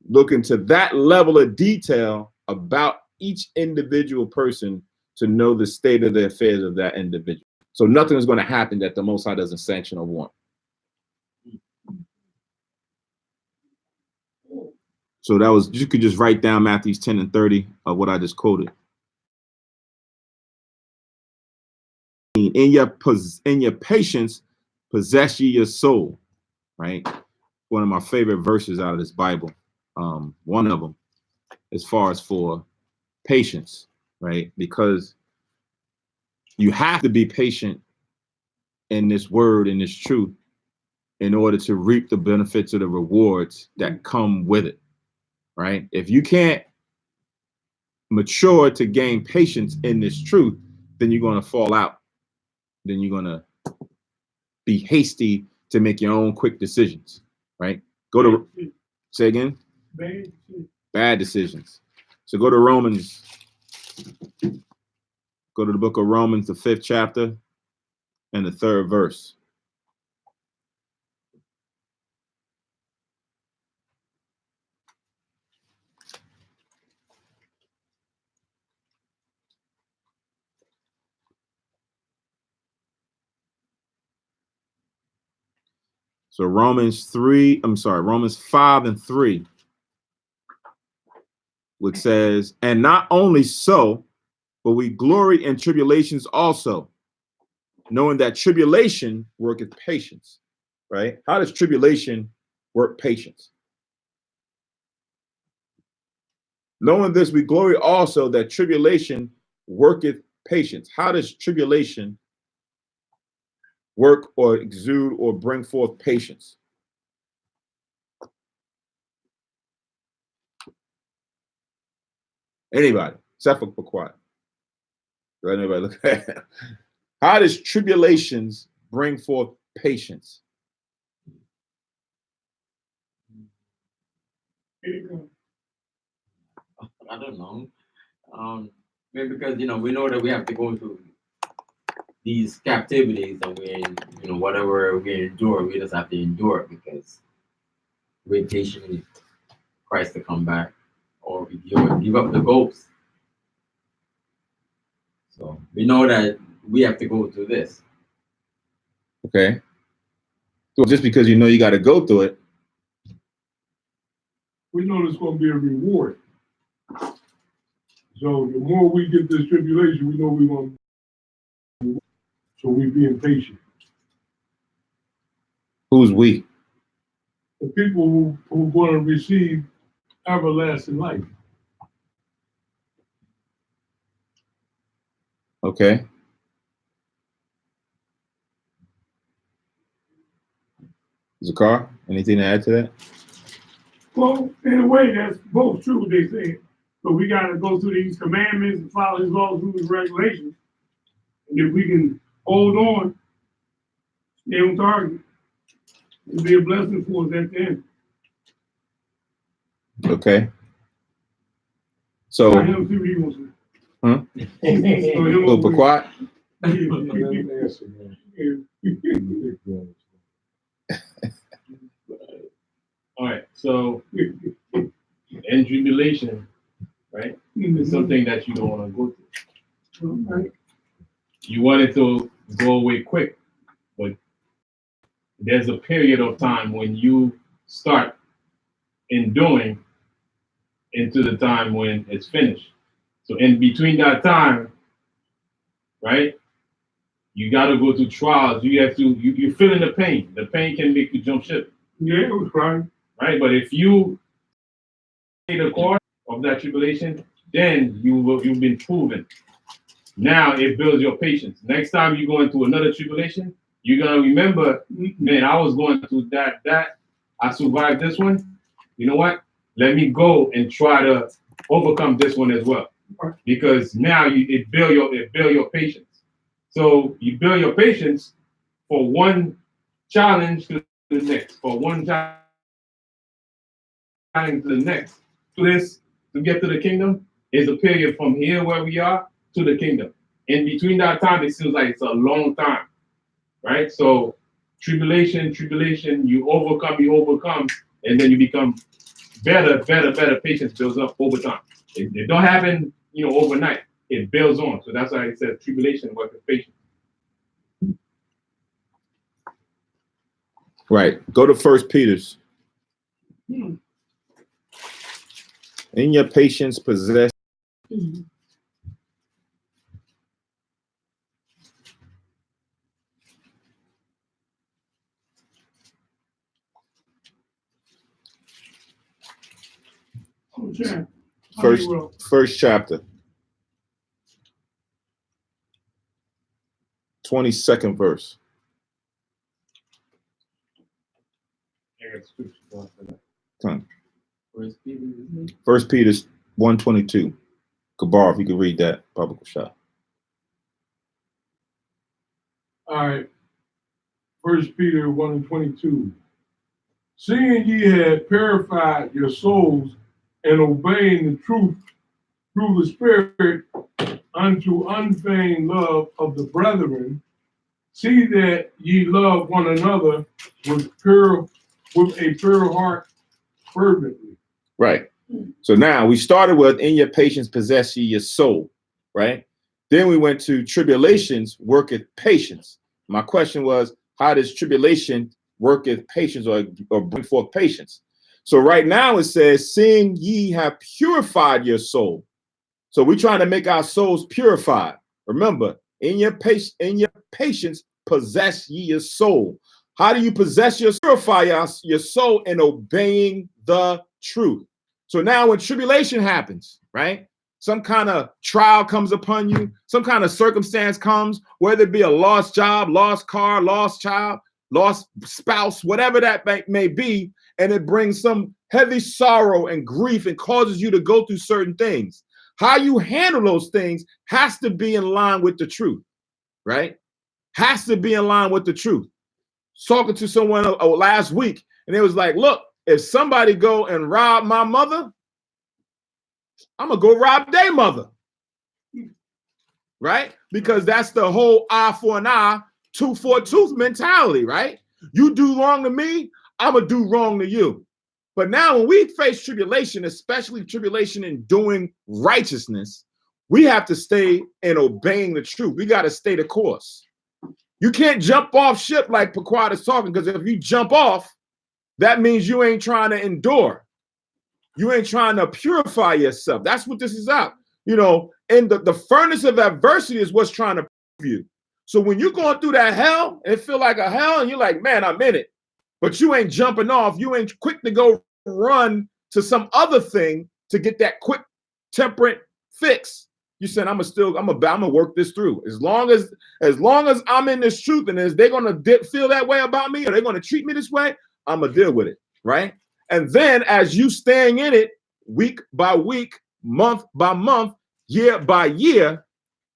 looking to that level of detail about each individual person to know the state of the affairs of that individual. So nothing is going to happen that the Most High doesn't sanction or want. So that was, you could just write down Matthew 10 and 30 of what I just quoted. In your patience, possess ye your soul, right? One of my favorite verses out of this Bible. One of them, as far as for patience, right? Because you have to be patient in this word, in this truth, in order to reap the benefits of the rewards that come with it, right? If you can't mature to gain patience in this truth, then you're going to fall out. Then you're going to be hasty to make your own quick decisions, right? Go to, say again? Bad decisions. So go to Romans, go to the book of Romans, the 5th chapter and the 3rd verse. So Romans 5 and 3, which says, and not only so, but we glory in tribulations also, knowing that tribulation worketh patience, right? How does tribulation work patience? Knowing this, we glory also that tribulation worketh patience. How does tribulation work or exude or bring forth patience? Anybody? Except for quiet. Let anybody look at it. How does tribulations bring forth patience? I don't know. Maybe because we know that we have to go through these captivities, and whatever we endure, we just have to endure it because we're patiently Christ to come back, or we give up the ghost. So we know that we have to go through this. Okay. So just because you know you got to go through it, we know there's going to be a reward. So the more we get this tribulation, we know we're going to. So we being patient. who's we? The people who are going to receive everlasting life. Okay. Zakar, anything to add to that? Well, in a way, that's both true, they say. But we got to go through these commandments and follow his laws, rules, and regulations. And if we can hold on, stay on target, it'll be a blessing for us at the end. Okay. So, Let him see what he wants to. huh? So him Little quiet. All right, so in tribulation, right? It's something that you don't want to go through. Right. You want it to go away quick, but there's a period of time when you start enduring into the time when it's finished. So in between that time, right, you got to go through trials. You have to, you're feeling the pain. The pain can make you jump ship. Yeah, it was right. Right, but if you pay the course of that tribulation, then you've been proven. Now it builds your patience. Next time you go into another tribulation, you're gonna remember, man, I was going through that. I survived this one. You know what? Let me go and try to overcome this one as well. Because now it build your patience. So you build your patience for one challenge to the next, for one challenge to the next. To get to the kingdom is a period from here where we are to the kingdom. In between that time, it seems like it's a long time, right? So tribulation, you overcome, and then you become better. Patience builds up over time. It don't happen, overnight. It builds on. So that's why it says tribulation worketh patience. Right. Go to 1 Peter's. Hmm. In your patience possess. Oh, Jack. First chapter. 22nd verse. Come. 1 Peter 1:22. Kabar, if you could read that, public shot. All right. 1 Peter 1:22. Seeing ye had purified your souls and obeying the truth through the Spirit unto unfeigned love of the brethren, see that ye love one another with a pure heart fervently. Right. So now we started with in your patience possess ye your soul, right? Then we went to tribulations worketh patience. My question was, how does tribulation worketh patience or bring forth patience? So right now it says, seeing ye have purified your soul. So we're trying to make our souls purified. Remember, in your patience possess ye your soul. How do you possess your purify your soul? In obeying the truth. So now when tribulation happens, right? Some kind of trial comes upon you, some kind of circumstance comes, whether it be a lost job, lost car, lost child, lost spouse, whatever that may be, and it brings some heavy sorrow and grief and causes you to go through certain things. How you handle those things has to be in line with the truth, right? Has to be in line with the truth. Talking to someone last week, and it was like, look, if somebody go and rob my mother, I'm gonna go rob their mother, right? Because that's the whole eye for an eye, tooth for a tooth mentality, right? You do wrong to me, I'm gonna do wrong to you. But now when we face tribulation, especially tribulation in doing righteousness, we have to stay in obeying the truth. We got to stay the course. You can't jump off ship like Pequod is talking, because if you jump off, that means you ain't trying to endure. You ain't trying to purify yourself. That's what this is about. You know, and the furnace of adversity is what's trying to prove you. So when you're going through that hell, and it feel like a hell, and you're like, man, I'm in it. But you ain't jumping off. You ain't quick to go run to some other thing to get that quick temperate fix. You said, I'm gonna work this through. As long as I'm in this truth, and as they're gonna feel that way about me, or they're gonna treat me this way, I'm gonna deal with it, right? And then as you staying in it week by week, month by month, year by year,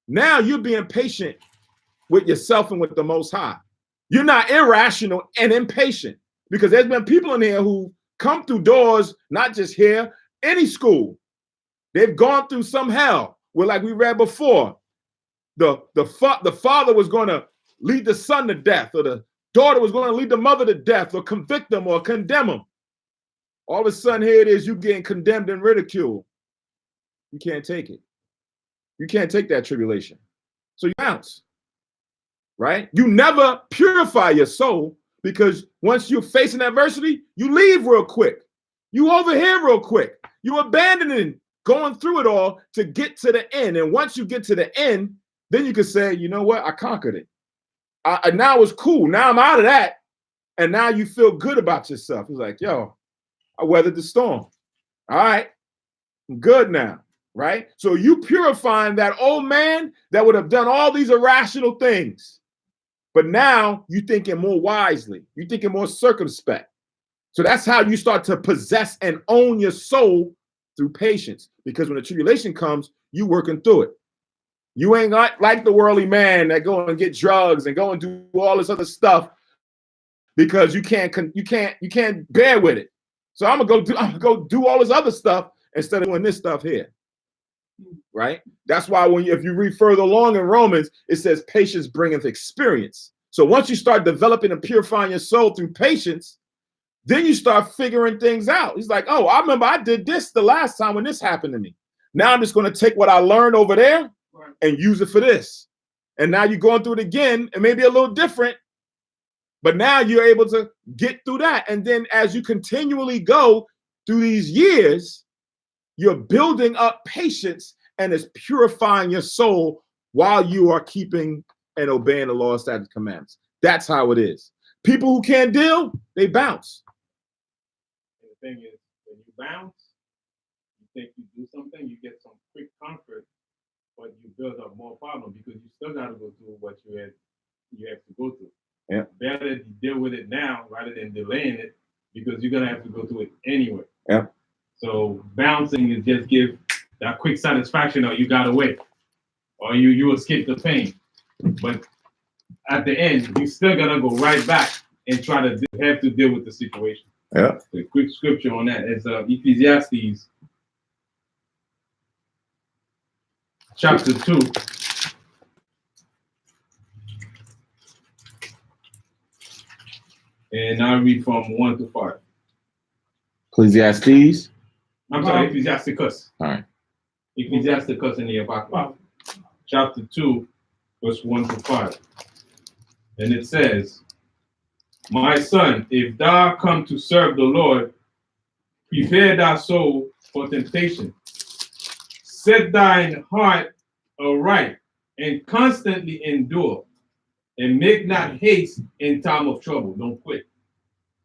now you're being patient with yourself and with the Most High. You're not irrational and impatient, because there's been people in here who come through doors, not just here, any school. They've gone through some hell where, like we read before, the father was going to lead the son to death, or the daughter was going to lead the mother to death, or convict them or condemn them. All of a sudden, here it is, you getting condemned and ridiculed. You can't take it. You can't take that tribulation. So you bounce. Right? You never purify your soul, because once you're facing adversity, you leave real quick. You over here real quick. You abandoning going through it all to get to the end. And once you get to the end, then you can say, you know what? I conquered it. Now it's cool. Now I'm out of that. And now you feel good about yourself. It's like, yo, I weathered the storm. All right. I'm good now. Right? So you purifying that old man that would have done all these irrational things. But now you're thinking more wisely. You're thinking more circumspect. So that's how you start to possess and own your soul, through patience. Because when the tribulation comes, you working through it. You ain't like the worldly man that go and get drugs and go and do all this other stuff because you can't bear with it. So I'm gonna go do all this other stuff instead of doing this stuff here. Right? That's why if you read further along in Romans, it says patience bringeth experience. So once you start developing and purifying your soul through patience, then you start figuring things out. He's like, oh, I remember I did this the last time when this happened to me. Now I'm just going to take what I learned over there and use it for this. And now you're going through it again, and maybe a little different, But now you're able to get through that. And then as you continually go through these years, you're building up patience and it's purifying your soul while you are keeping and obeying the law, statutes, commandments. That's how it is. People who can't deal, they bounce. And the thing is, when you bounce, you think you do something, you get some quick comfort, but you build up more problems because you still got to go through what you have to go through. Yeah. Better to deal with it now rather than delaying it because you're gonna have to go through it anyway. Yeah. So bouncing is just give that quick satisfaction, or you got away, or you escape the pain. But at the end, you're still gonna go right back and try to have to deal with the situation. Yeah. The quick scripture on that is Ecclesiastes chapter 2. And I'll read from 1 to 5. Ecclesiastes. I'm sorry, Ecclesiasticus. All right. Ecclesiasticus in the Apocrypha. Chapter 2, verse 1 to 5. And it says, My son, if thou come to serve the Lord, prepare thy soul for temptation. Set thine heart aright and constantly endure. And make not haste in time of trouble. Don't quit.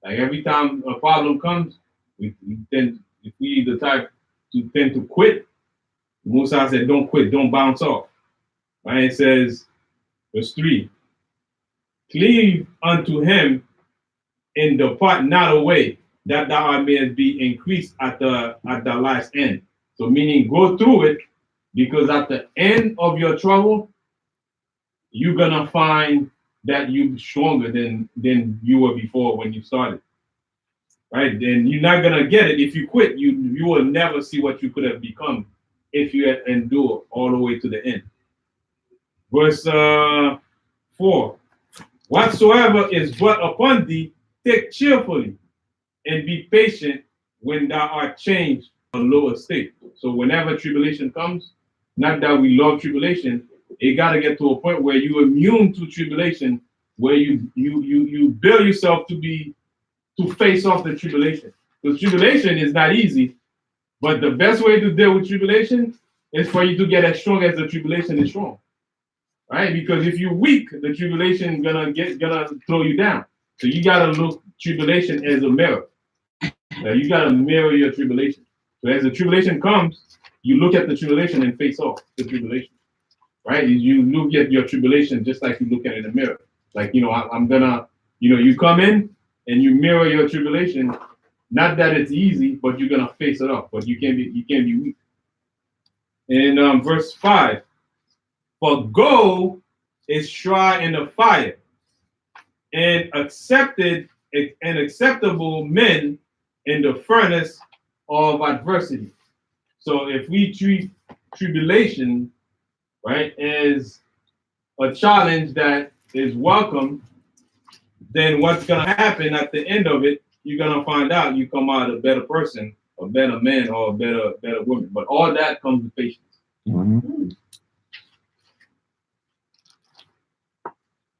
Like every time a problem comes, we tend, if we the type to tend to quit, Musa said, don't quit, don't bounce off. Right? It says, verse 3, cleave unto him and depart not away, that thou mayest be increased at the last end. So meaning go through it, because at the end of your trouble, you're gonna find that you're stronger than you were before when you started. Right? Then you're not gonna get it if you quit. You will never see what you could have become if you had endured all the way to the end. Verse 4. Whatsoever is brought upon thee, take cheerfully, and be patient when thou art changed a lower state. So whenever tribulation comes, not that we love tribulation, it got to get to a point where you're immune to tribulation, where you build yourself to face off the tribulation. Because tribulation is not easy, but the best way to deal with tribulation is for you to get as strong as the tribulation is strong. Right? Because if you're weak, the tribulation is gonna throw you down. So you gotta look tribulation as a mirror. You gotta mirror your tribulation. So as the tribulation comes, you look at the tribulation and face off the tribulation. Right? You look at your tribulation just like you look at it in a mirror. Like, I'm gonna, you come in and you mirror your tribulation. Not that it's easy, but you're gonna face it off. But you can't be weak. In verse 5, for gold is tried in the fire, and acceptable men in the furnace of adversity. So if we treat tribulation, right, as a challenge that is welcome, then what's gonna happen at the end of it, you're gonna find out you come out a better person, a better man, or a better woman. But all that comes with patience. Mm-hmm.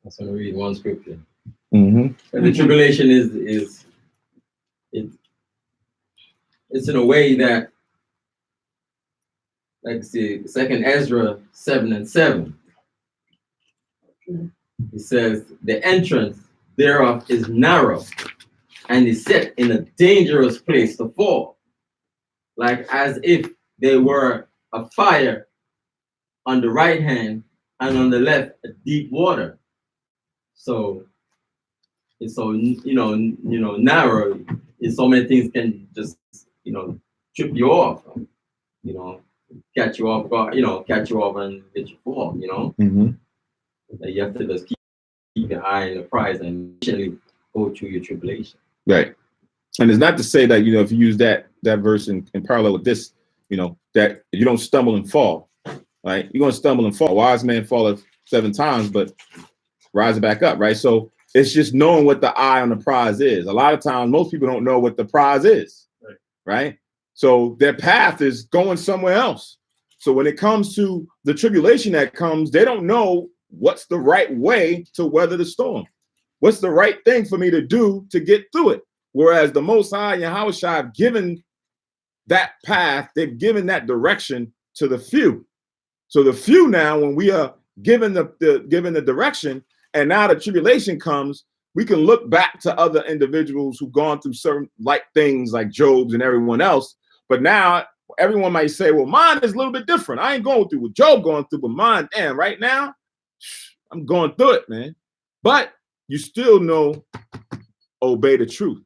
I'm going to read one scripture. Mm-hmm. And the tribulation is it's in a way that, like see, 2nd Ezra 7:7. It says, the entrance thereof is narrow, and is set in a dangerous place to fall, like as if there were a fire on the right hand and on the left a deep water. So it's so narrow. So many things can just trip you off, catch you off guard, catch you off and let you fall. Mm-hmm. You have to just keep your eye on the prize and actually go through your tribulation. Right. And it's not to say that, if you use that verse in parallel with this, that you don't stumble and fall, right? You're going to stumble and fall. Wise man falleth 7 times, but rise back up, right? So it's just knowing what the eye on the prize is. A lot of times, most people don't know what the prize is, right? So their path is going somewhere else. So when it comes to the tribulation that comes, they don't know what's the right way to weather the storm. What's the right thing for me to do to get through it? Whereas the Most High and Yahushua have given that path, they've given that direction to the few. So the few now, when we are given the direction, and now the tribulation comes, we can look back to other individuals who've gone through certain like things like Job's and everyone else. But now everyone might say, well, mine is a little bit different. I ain't going through what Job going through, but mine, damn, right now, I'm going through it, man. But you still know, obey the truth,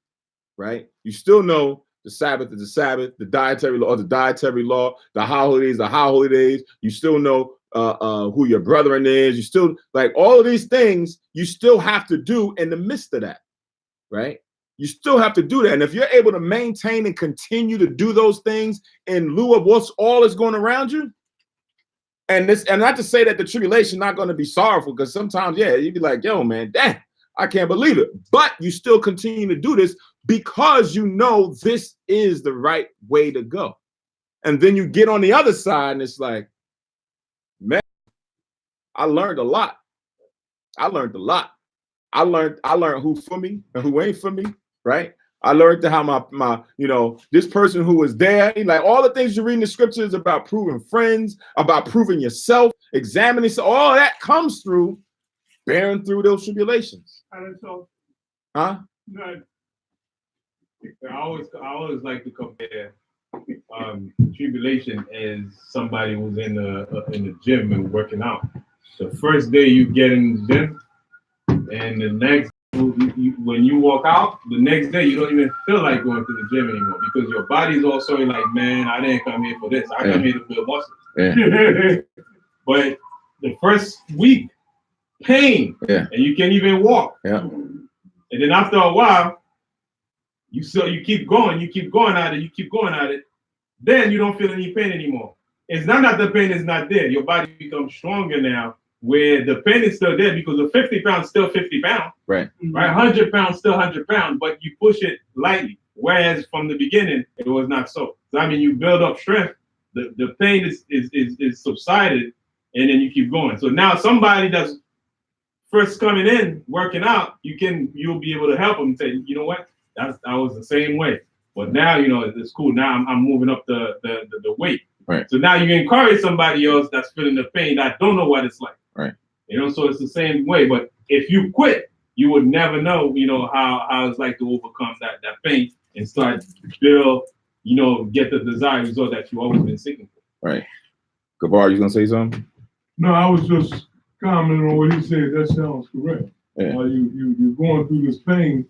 right? You still know the Sabbath is the Sabbath, the dietary law, the high holidays, the high holidays. You still know who your brethren is. You still, like, all of these things you still have to do in the midst of that, right? You still have to do that. And if you're able to maintain and continue to do those things in lieu of what's all is going around you, and not to say that the tribulation not going to be sorrowful, because sometimes, yeah, you'd be like, yo, man, damn, I can't believe it. But you still continue to do this because you know this is the right way to go. And then you get on the other side and it's like, man, I learned a lot. I learned who for me and who ain't for me, right? I learned how my this person who was there, like all the things you read in the scriptures about proving friends, about proving yourself, examining, so all that comes through bearing through those tribulations. Huh? No. I always like to compare tribulation as somebody who's in the gym and working out. The first day you get in the gym, and the next when you walk out, the next day you don't even feel like going to the gym anymore because your body's also like, man, I didn't come here for this. I come here to build muscle. Yeah. But the first week, pain, yeah, and you can't even walk. Yeah. And then after a while, you keep going at it. Then you don't feel any pain anymore. It's not that the pain is not there. Your body becomes stronger now, where the pain is still there because the 50 pounds still 50 pounds. Right. Right. 100 pounds still 100 pounds, but you push it lightly. Whereas from the beginning, it was not so. So I mean, you build up strength. The pain is subsided, and then you keep going. So now somebody that's first coming in working out, you'll be able to help them and say, you know what, I was the same way. But now, it's cool. Now I'm moving up the weight. Right. So now you encourage somebody else that's feeling the pain that don't know what it's like. Right. So it's the same way. But if you quit, you would never know, how it's like to overcome that pain and start build, get the desired result that you've always been seeking for. Right. Gabar, you gonna say something? No, I was just commenting on what he said. That sounds correct. Yeah. You're going through this pain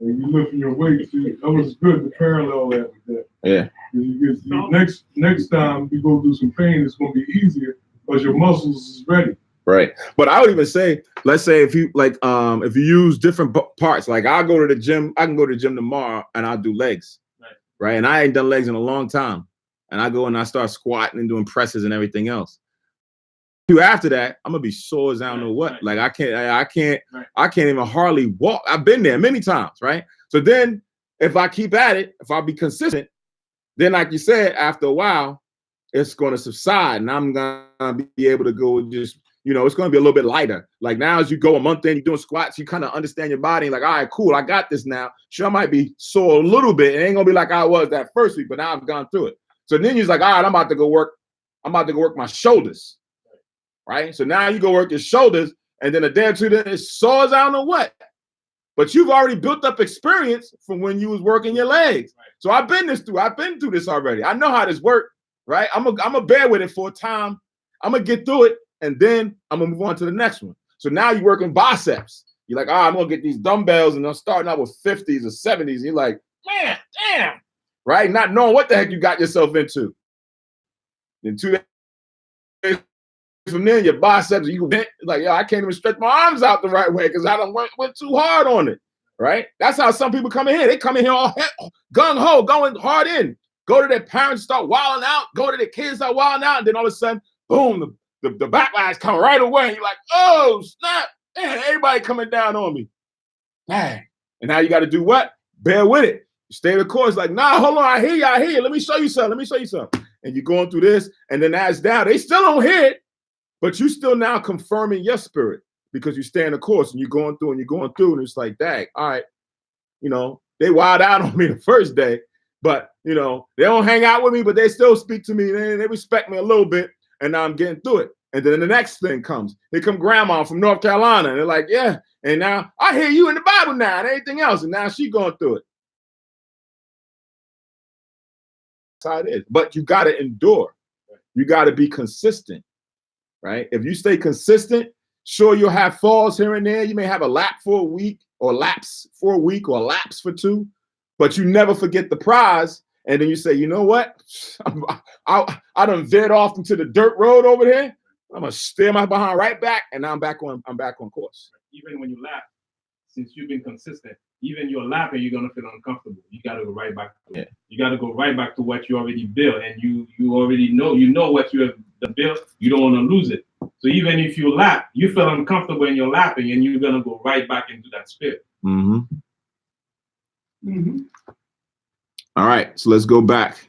and you lifting your weight. That was good to parallel that with that. Yeah. Next time you go through some pain, it's going to be easier because your muscles is ready. Right. But I would even say, let's say if you if you use different parts, like I'll go to the gym, I can go to the gym tomorrow and I'll do legs. Right. And I ain't done legs in a long time. And I go and I start squatting and doing presses and everything else. After that, I'm gonna be sore as I don't know what. Right. Like I can't even hardly walk. I've been there many times, right? So then if I keep at it, if I be consistent, then like you said, after a while, it's gonna subside and I'm gonna be able to go just, it's gonna be a little bit lighter. Like now as you go a month in, you're doing squats, you kind of understand your body, like, all right, cool, I got this now. Sure, I might be sore a little bit. It ain't gonna be like I was that first week, but now I've gone through it. So then you're like, all right, I'm about to go work my shoulders. Right. So now you go work your shoulders, and then a day or two, then it's sore as I don't know what. But you've already built up experience from when you was working your legs. Right. So I've been through this already. I know how this works, right? I'm a bear with it for a time. I'm gonna get through it, and then I'm gonna move on to the next one. So now you're working biceps. You're like, I'm gonna get these dumbbells, and I'm starting out with 50s or 70s. And you're like, man, damn, right? Not knowing what the heck you got yourself into. Then 2 days from then, your biceps, you bent, like, I can't even stretch my arms out the right way because I don't went too hard on it, right? That's how some people come in here. They come in here all gung-ho, going hard in. Go to their parents, start wilding out. Go to their kids, start wilding out. And then all of a sudden, boom, the backlash come right away. You're like, oh, snap. Man, everybody coming down on me. Dang. And now you got to do what? Bear with it. You stay the course, like, nah, hold on, I hear you. Let me show you something. And you're going through this, and then as down, they still don't hear it. But you still now confirming your spirit. because you stay in the course and you're going through and it's like, dang, all right, they wild out on me the first day, but they don't hang out with me, but they still speak to me. They respect me a little bit, and now I'm getting through it. And then the next thing comes. Here come grandma from North Carolina, and they're like, yeah, and now I hear you in the Bible now and everything else, and now she going through it. That's how it is. But you got to endure. You got to be consistent, right? If you stay consistent, sure, you'll have falls here and there. You may have a lap for a week, or lapse for a week, or a lapse for 2, but you never forget the prize. And then you say, you know what? I done veered off into the dirt road over here. I'm gonna steer my behind right back, and now I'm back on course. Even when you lap, since you've been consistent, even your lapping, you're gonna feel uncomfortable. You gotta go right back to it. You gotta go right back to what you already built, and you already know what you have built. You don't want to lose it. So even if you lap, you feel uncomfortable in your lapping, and you're gonna go right back into that spirit. Mm-hmm. All right, so let's go back.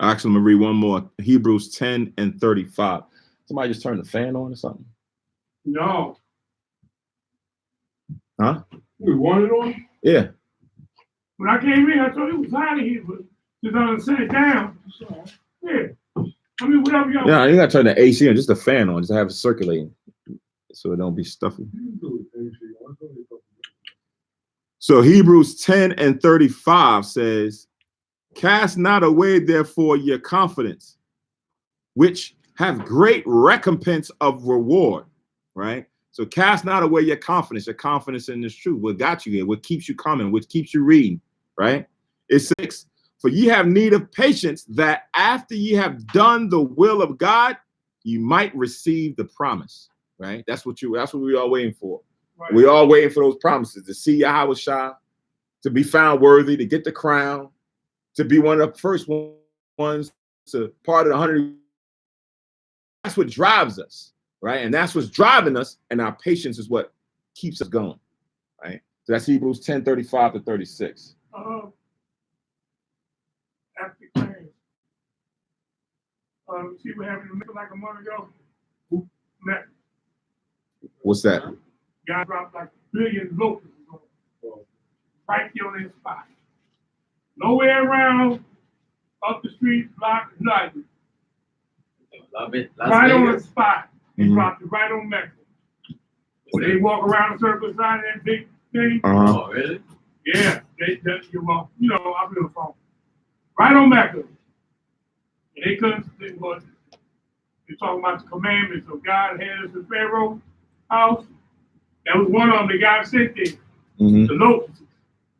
Actually, I'm gonna read one more. Hebrews 10 and 35. Somebody just turned the fan on or something? No. Huh? You want it on? Yeah. When I came in, I thought it was out of here, but just on set it down. So, yeah. I mean, whatever y'all. Yeah, you gotta turn the AC on, just the fan on, just have it circulating, so it don't be stuffy. So Hebrews 10 and 35 says, cast not away therefore your confidence, which have great recompense of reward, right? So cast not away your confidence in this truth. What got you here, what keeps you coming, what keeps you reading, right? It's 6, for ye have need of patience, that after ye have done the will of God, you might receive the promise, right? That's what we are waiting for. Right. We are waiting for those promises, to see Yahweh Shah, to be found worthy, to get the crown, to be one of the first ones to part of the 100. That's what drives us, right? And that's what's driving us, and our patience is what keeps us going, right? So that's Hebrews 10, 35 to 36. After class, see what happened to me like a month ago? What's that? God dropped like 1 billion locusts right there on that spot. Nowhere around, up the street, block, nothing. Love it. Right on the spot. He dropped it right on Mecca. They walk around the circle side of that big thing. Oh, really? Yeah, I'll be on the phone. Right on Mecca. And they couldn't, they're talking about the commandments of God had us in Pharaoh's house. That was one of them that God sent there. The locusts.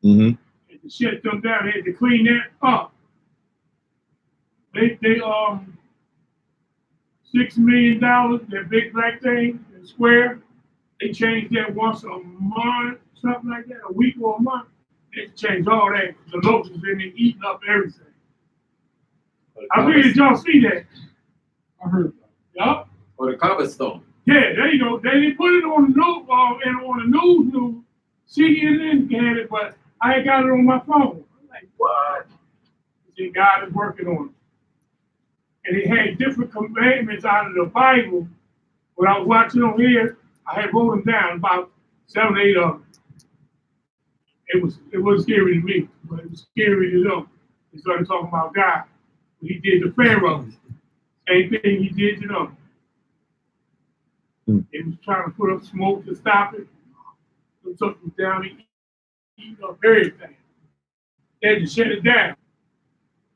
And to shut them down, they had to clean that up. They $6 million, that big black thing, the square, they changed that once a month, something like that, a week or a month. They changed all that. The locusts in there eating up everything. I mean, did y'all see that? I heard that. Yup. Or the cobblestone. Yeah, there you go. They put it on the news, and on the news. CNN had it, but I ain't got it on my phone. I'm like, what? See, God is working on it. And it had different commandments out of the Bible. When I was watching on here, I had wrote them down, about 7 or 8 of them. It was scary to me, but it was scary to them. They started talking about God. He did to Pharaoh. Same thing he did to them. They was trying to put up smoke to stop it. They took them down and eat up everything. They had to shut it down.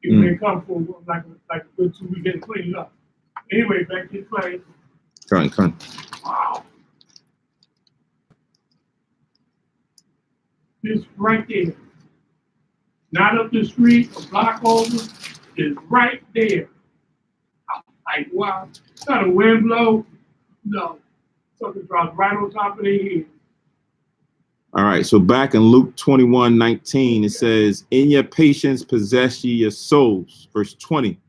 People didn't come for like a good 2 weeks to clean it up. Anyway, back to the play. Come. Wow. This right there. Not up the street, a block over. It's right there. Like, wow. Not a wind blow. No. Something drops right on top of their head. All right, so back in Luke 21:19, it says, in your patience possess ye your souls. Verse 20,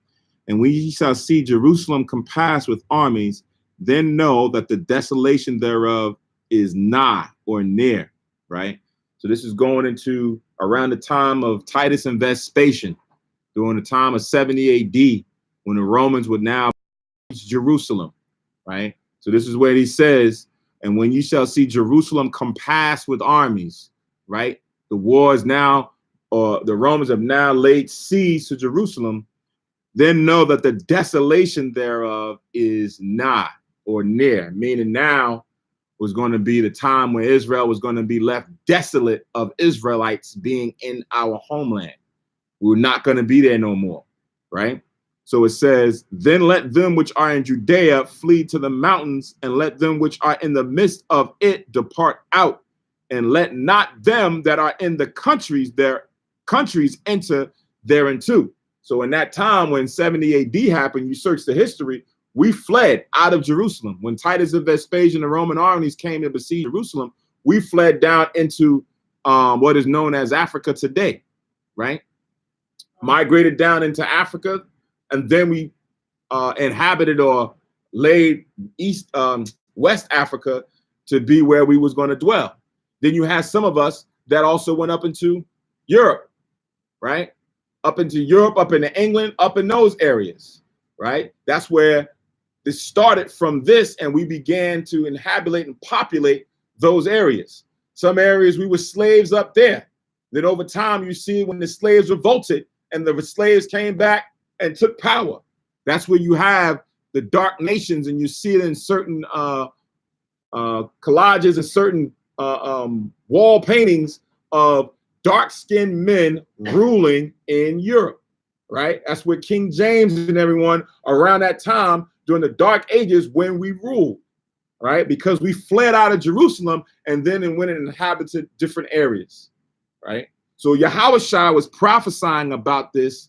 and when ye shall see Jerusalem compassed with armies, then know that the desolation thereof is nigh or near, right? So this is going into around the time of Titus and Vespasian, during the time of 70 AD, when the Romans would now reach Jerusalem, right? So this is where he says, and when you shall see Jerusalem compassed with armies, right? The war is now, or the Romans have now laid siege to Jerusalem, then know that the desolation thereof is nigh or near, meaning now was going to be the time where Israel was going to be left desolate of Israelites being in our homeland. We're not going to be there no more, right? So it says, then let them which are in Judea flee to the mountains, and let them which are in the midst of it depart out, and let not them that are in the countries enter thereinto. So in that time when 70 AD happened, you search the history, we fled out of Jerusalem. When Titus and Vespasian, the Roman armies came to besiege Jerusalem, we fled down into what is known as Africa today, right? Migrated down into Africa, and then we inhabited or laid West Africa to be where we was going to dwell. Then you had some of us that also went up into Europe, right? Up into Europe, up into England, up in those areas, right? That's where this started from this, and we began to inhabit and populate those areas. Some areas we were slaves up there. Then over time, you see when the slaves revolted and the slaves came back and took power. That's where you have the dark nations, and you see it in certain collages and certain wall paintings of dark-skinned men ruling in Europe, right? That's where King James and everyone around that time during the Dark Ages when we ruled, right? Because we fled out of Jerusalem and then went and inhabited different areas, right? So Yahushua was prophesying about this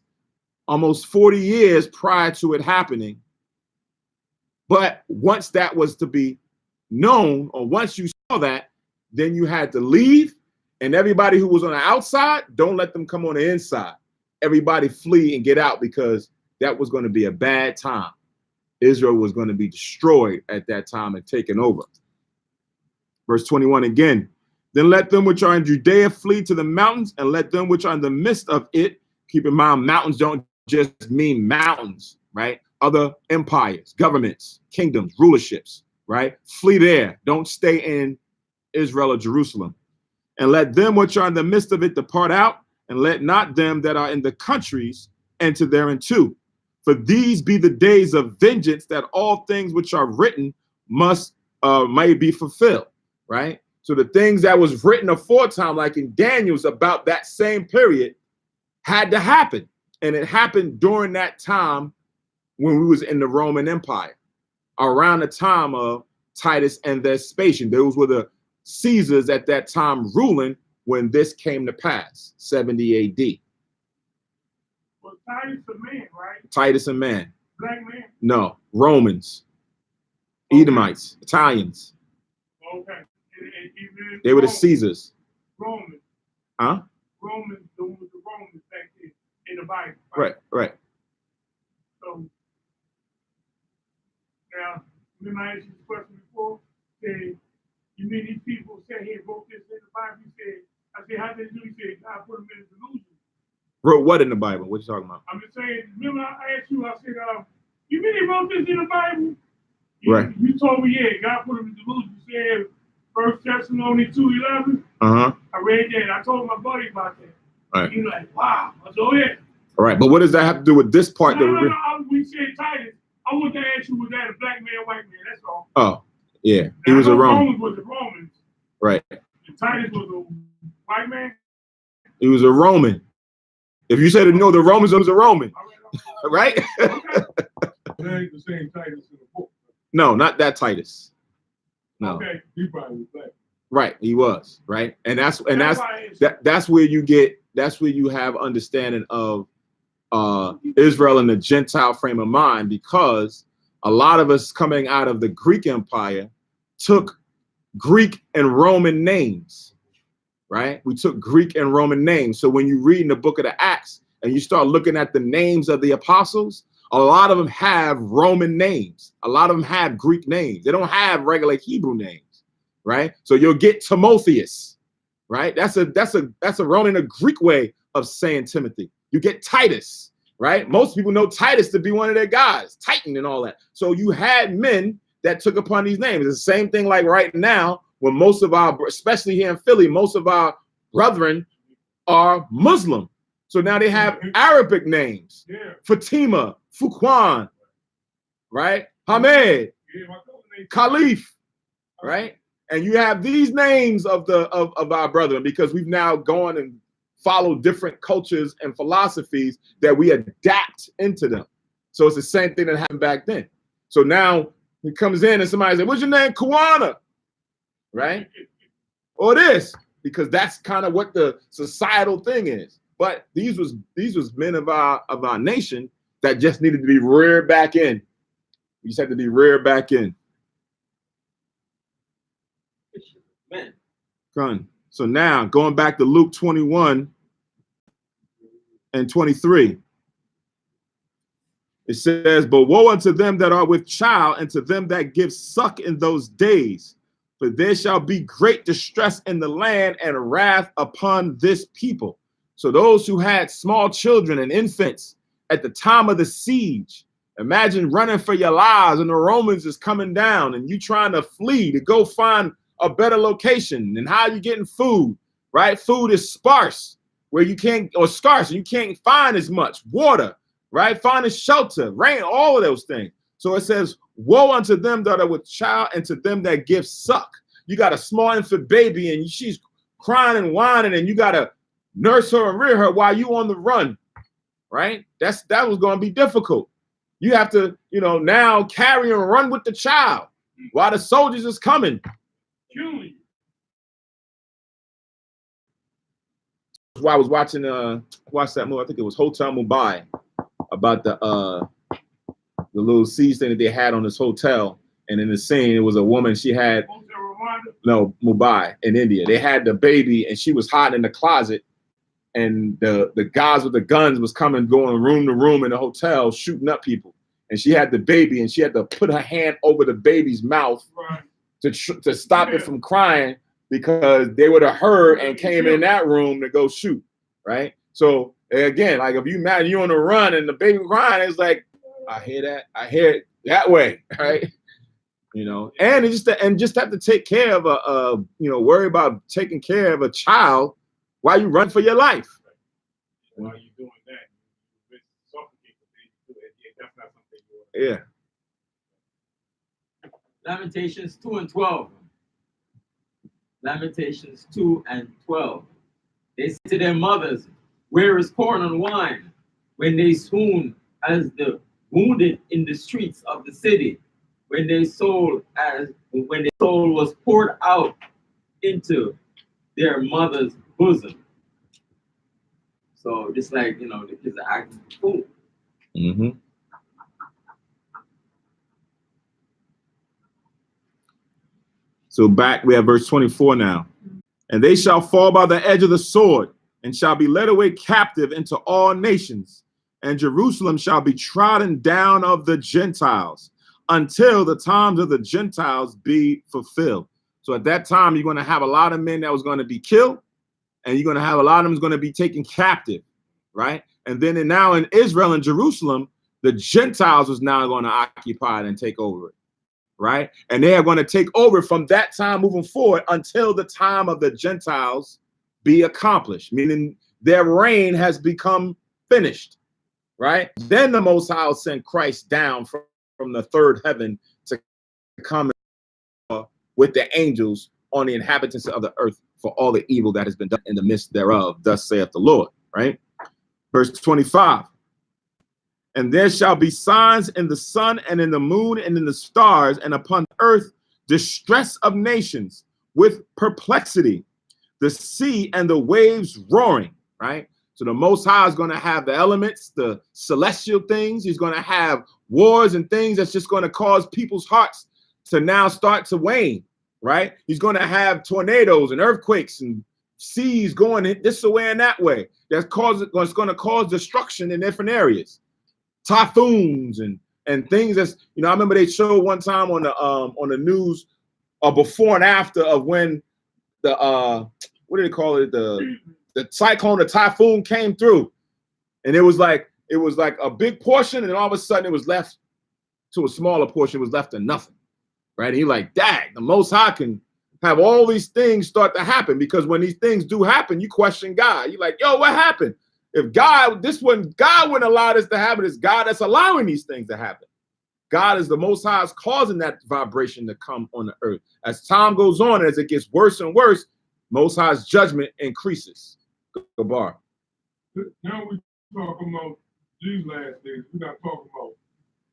almost 40 years prior to it happening. But once that was to be known, or once you saw that, then you had to leave. And everybody who was on the outside, don't let them come on the inside. Everybody flee and get out, because that was going to be a bad time. Israel was going to be destroyed at that time and taken over. Verse 21 again. Then let them which are in Judea flee to the mountains, and let them which are in the midst of it. Keep in mind, mountains don't just mean mountains, right? Other empires, governments, kingdoms, rulerships, right? Flee there. Don't stay in Israel or Jerusalem. And let them which are in the midst of it depart out, and let not them that are in the countries enter thereinto. For these be the days of vengeance, that all things which are written may be fulfilled, right? So the things that was written aforetime, like in Daniel's about that same period, had to happen. And it happened during that time when we was in the Roman Empire, around the time of Titus and Vespasian. Those were the Caesars at that time ruling when this came to pass, 70 AD. Well, Titus a man, right? Titus a man. Black man? No, Romans, Okay. Edomites, Italians. Okay. And They were the Caesars. Romans. Huh? Romans, those were the Romans back then in the Bible. Right, right. So, now, remember I asked you this question before? Said, you mean these people said he wrote this in the Bible? He said, I said, how did they do? He said, God put them in a delusion. Wrote what in the Bible? What you talking about? I'm just saying, remember I asked you, I said, you mean he wrote this in the Bible? Right. You told me, yeah, God put him in delusion. You said, 1 Thessalonians 2:11. Uh-huh. I read that. I told my buddy about that. Right. He's like, wow. I said, oh, yeah. All right, but what does that have to do with this part? No, we said Titus. I want to ask you, was that a black man, white man? That's all. Oh, yeah. Now, He was a Roman. Romans was the Romans. Right. And Titus was a white man. He was a Roman. If you said no, the Romans was a Roman. Right? Okay. That ain't the same Titus in the book. No, not that Titus. No. Okay. He probably was black. Right, he was, right? And that's why I asked that's where you have understanding of Israel and the Gentile frame of mind, because a lot of us coming out of the Greek Empire took Greek and Roman names, right? We took Greek and Roman names. So when you read in the book of the Acts and you start looking at the names of the apostles, a lot of them have Roman names. A lot of them have Greek names. They don't have regular Hebrew names, right? So you'll get Timotheus, right? That's a Roman, a Greek way of saying Timothy. You get Titus, right? Most people know Titus to be one of their guys, Titan and all that. So you had men that took upon these names. It's the same thing like right now, when most of our, especially here in Philly, most of our brethren are Muslim. So now they have Arabic names. Yeah. Fatima, Fuquan, right? Hamed, Khalif, right? And you have these names of our brethren, because we've now gone and followed different cultures and philosophies that we adapt into them. So it's the same thing that happened back then. So now he comes in and somebody says, "What's your name?" Kuwana, right? Or this, because that's kind of what the societal thing is. But these was men of our nation that just needed to be reared back in. You just had to be reared back in. Man. Done. So now going back to Luke 21 and 23. It says, "But woe unto them that are with child, and to them that give suck in those days. For there shall be great distress in the land, and wrath upon this people." So those who had small children and infants at the time of the siege, imagine running for your lives and the Romans is coming down and you trying to flee to go find a better location. And how you getting food, right? Food is sparse where you can't, or scarce, and you can't find as much water, right? Finding shelter, rain, all of those things. So it says, "Woe unto them that are with child, and to them that give suck." You got a small infant baby and she's crying and whining, and you got to nurse her and rear her while you on the run, right? That was going to be difficult. You have to, now carry and run with the child while the soldiers is coming. While I was watching watched that movie, I think it was Hotel Mumbai, about the little siege thing that they had on this hotel. And in the scene, it was a woman, she had Mumbai in India. They had the baby and she was hiding in the closet, and the guys with the guns was coming, going room to room in the hotel, shooting up people. And she had the baby, and she had to put her hand over the baby's mouth to stop it from crying, because they would have heard and came in that room to go shoot, right? So again, like if you imagine you on the run and the baby crying, it's like, I hear that, I hear it that way, right? And just have to take care of worry about taking care of a child while you run for your life. While you're doing that, you suffocate the baby. That's not something you want. Yeah. Lamentations 2 and 12. Lamentations 2 and 12. They say to their mothers, "Where is corn and wine?" When they swoon as the wounded in the streets of the city, when their soul was poured out into their mother's bosom. So just like, the kids are acting fool. Mm-hmm. So back, we have verse 24 now. "And they shall fall by the edge of the sword, and shall be led away captive into all nations. And Jerusalem shall be trodden down of the Gentiles, until the times of the Gentiles be fulfilled." So at that time, you're going to have a lot of men that was going to be killed, and you're going to have a lot of them going to be taken captive, right? And then now in Israel and Jerusalem, the Gentiles was now going to occupy it and take over it, right? And they are going to take over from that time moving forward until the time of the Gentiles be accomplished, meaning their reign has become finished, right? Then the Most High will send Christ down from the third heaven to come with the angels on the inhabitants of the earth for all the evil that has been done in the midst thereof. Thus saith the Lord, right? Verse 25. "And there shall be signs in the sun and in the moon and in the stars, and upon earth distress of nations with perplexity, the sea and the waves roaring," right? So the Most High is going to have the elements, the celestial things. He's going to have wars and things that's just going to cause people's hearts to now start to wane, right? He's going to have tornadoes and earthquakes and seas going this way and that way. That's going to cause destruction in different areas. Typhoons and things that's, I remember they showed one time on the news a before and after of when the what did they call it? The cyclone, the typhoon came through, and it was like a big portion, and then all of a sudden it was left to a smaller portion. It was left to nothing, right? And you're like, dang, the Most High can have all these things start to happen, because when these things do happen, you question God. You're like, yo, what happened? If God wouldn't allow this to happen, it's God that's allowing these things to happen. God is the Most High is causing that vibration to come on the earth. As time goes on, as it gets worse and worse, Most High's judgment increases. Gabar. Now we're talking about these last days. We're not talking about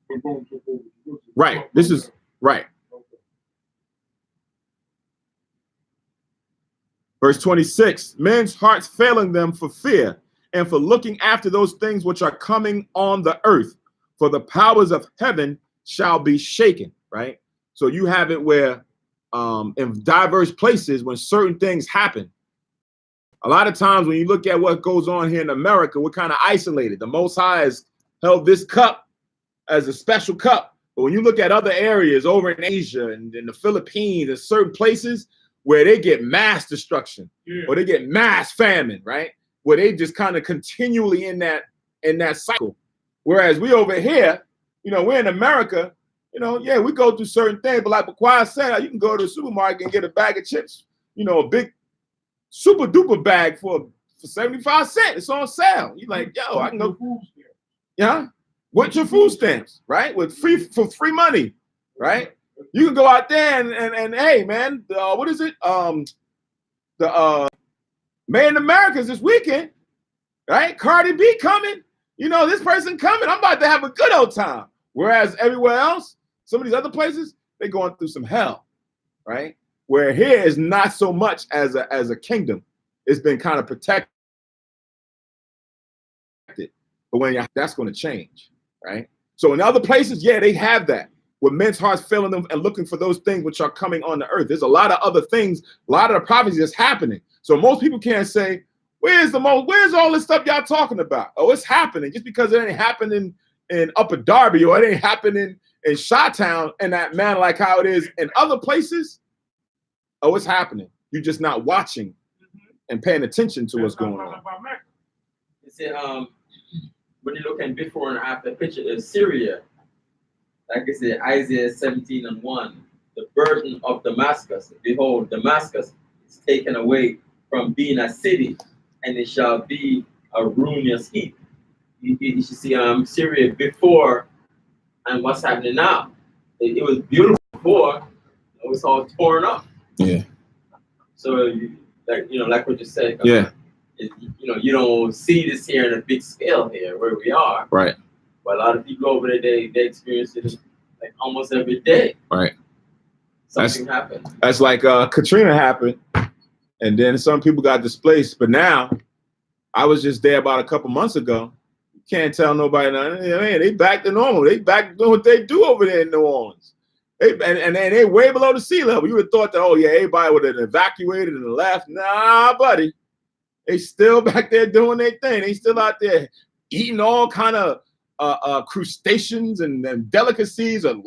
we're going to right. This is right. Okay. Verse 26, men's hearts failing them for fear and for looking after those things which are coming on the earth, for the powers of heaven shall be shaken, right? So you have it where in diverse places, when certain things happen, a lot of times when you look at what goes on here in America, we're kind of isolated. The Most High has held this cup as a special cup. But when you look at other areas over in Asia and in the Philippines and certain places where they get mass destruction, or they get mass famine, right? Where they just kind of continually in that cycle. Whereas we over here, we're in America, we go through certain things, but like Baquai said, you can go to the supermarket and get a bag of chips, a big super duper bag for 75 cents. It's on sale. You're like, yo, I can go. Yeah. With your food stamps, right? For free money, right? You can go out there and hey, man, what is it? The Made in America's this weekend, right? Cardi B coming. This person coming. I'm about to have a good old time. Whereas everywhere else, some of these other places, they're going through some hell, right? Where here is not so much as a kingdom. It's been kind of protected. But that's going to change, right? So in other places, they have that. With men's hearts failing them and looking for those things which are coming on the earth. There's a lot of other things, a lot of the prophecy that's happening. So most people can't say, where's all this stuff y'all talking about? Oh, it's happening. Just because it ain't happening in Upper Darby or it ain't happening in Chi-Town in that manner like how it is in other places, oh, it's happening. You're just not watching and paying attention to what's going on. You see, when you look at before and after picture of Syria, like I said, Isaiah 17:1, the burden of Damascus, behold, Damascus is taken away from being a city, and it shall be a ruinous heap. You should see Syria before and what's happening now. It was beautiful before, it was all torn up. Yeah. So, like what you said. Yeah. You don't see this here in a big scale here where we are. Right. But a lot of people over there, they experience it like almost every day. Right. Something happened. That's like Katrina happened, and then some people got displaced. But now, I was just there about a couple months ago. You can't tell nobody nothing. Man, they back to normal. They back doing what they do over there in New Orleans. And they way below the sea level. You would have thought that, oh yeah, everybody would have evacuated and left. Nah, buddy. They still back there doing their thing. They still out there eating all kind of crustaceans and delicacies and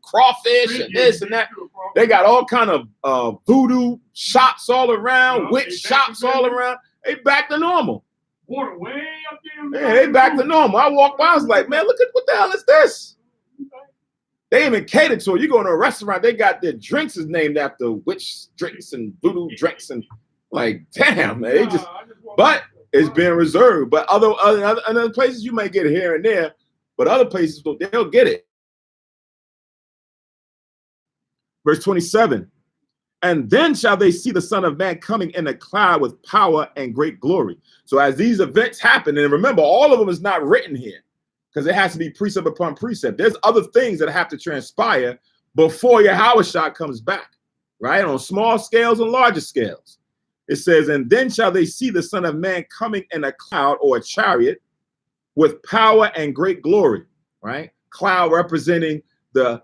crawfish and this and that. They got all kind of voodoo shops all around, witch shops all around. They back to normal. Water way up there. Yeah, they back to normal. I walked by, I was like, man, look at what the hell is this? They even cater to it. You go to a restaurant, they got their drinks is named after witch drinks and voodoo drinks and like, damn, man. They just, but it's being reserved. But other places you might get it here and there, but other places they'll get it. Verse 27. And then shall they see the Son of Man coming in a cloud with power and great glory. So as these events happen, and remember, all of them is not written here because it has to be precept upon precept. There's other things that have to transpire before Yahushua comes back, right? On small scales and larger scales. It says, and then shall they see the Son of Man coming in a cloud or a chariot with power and great glory, right? Cloud representing the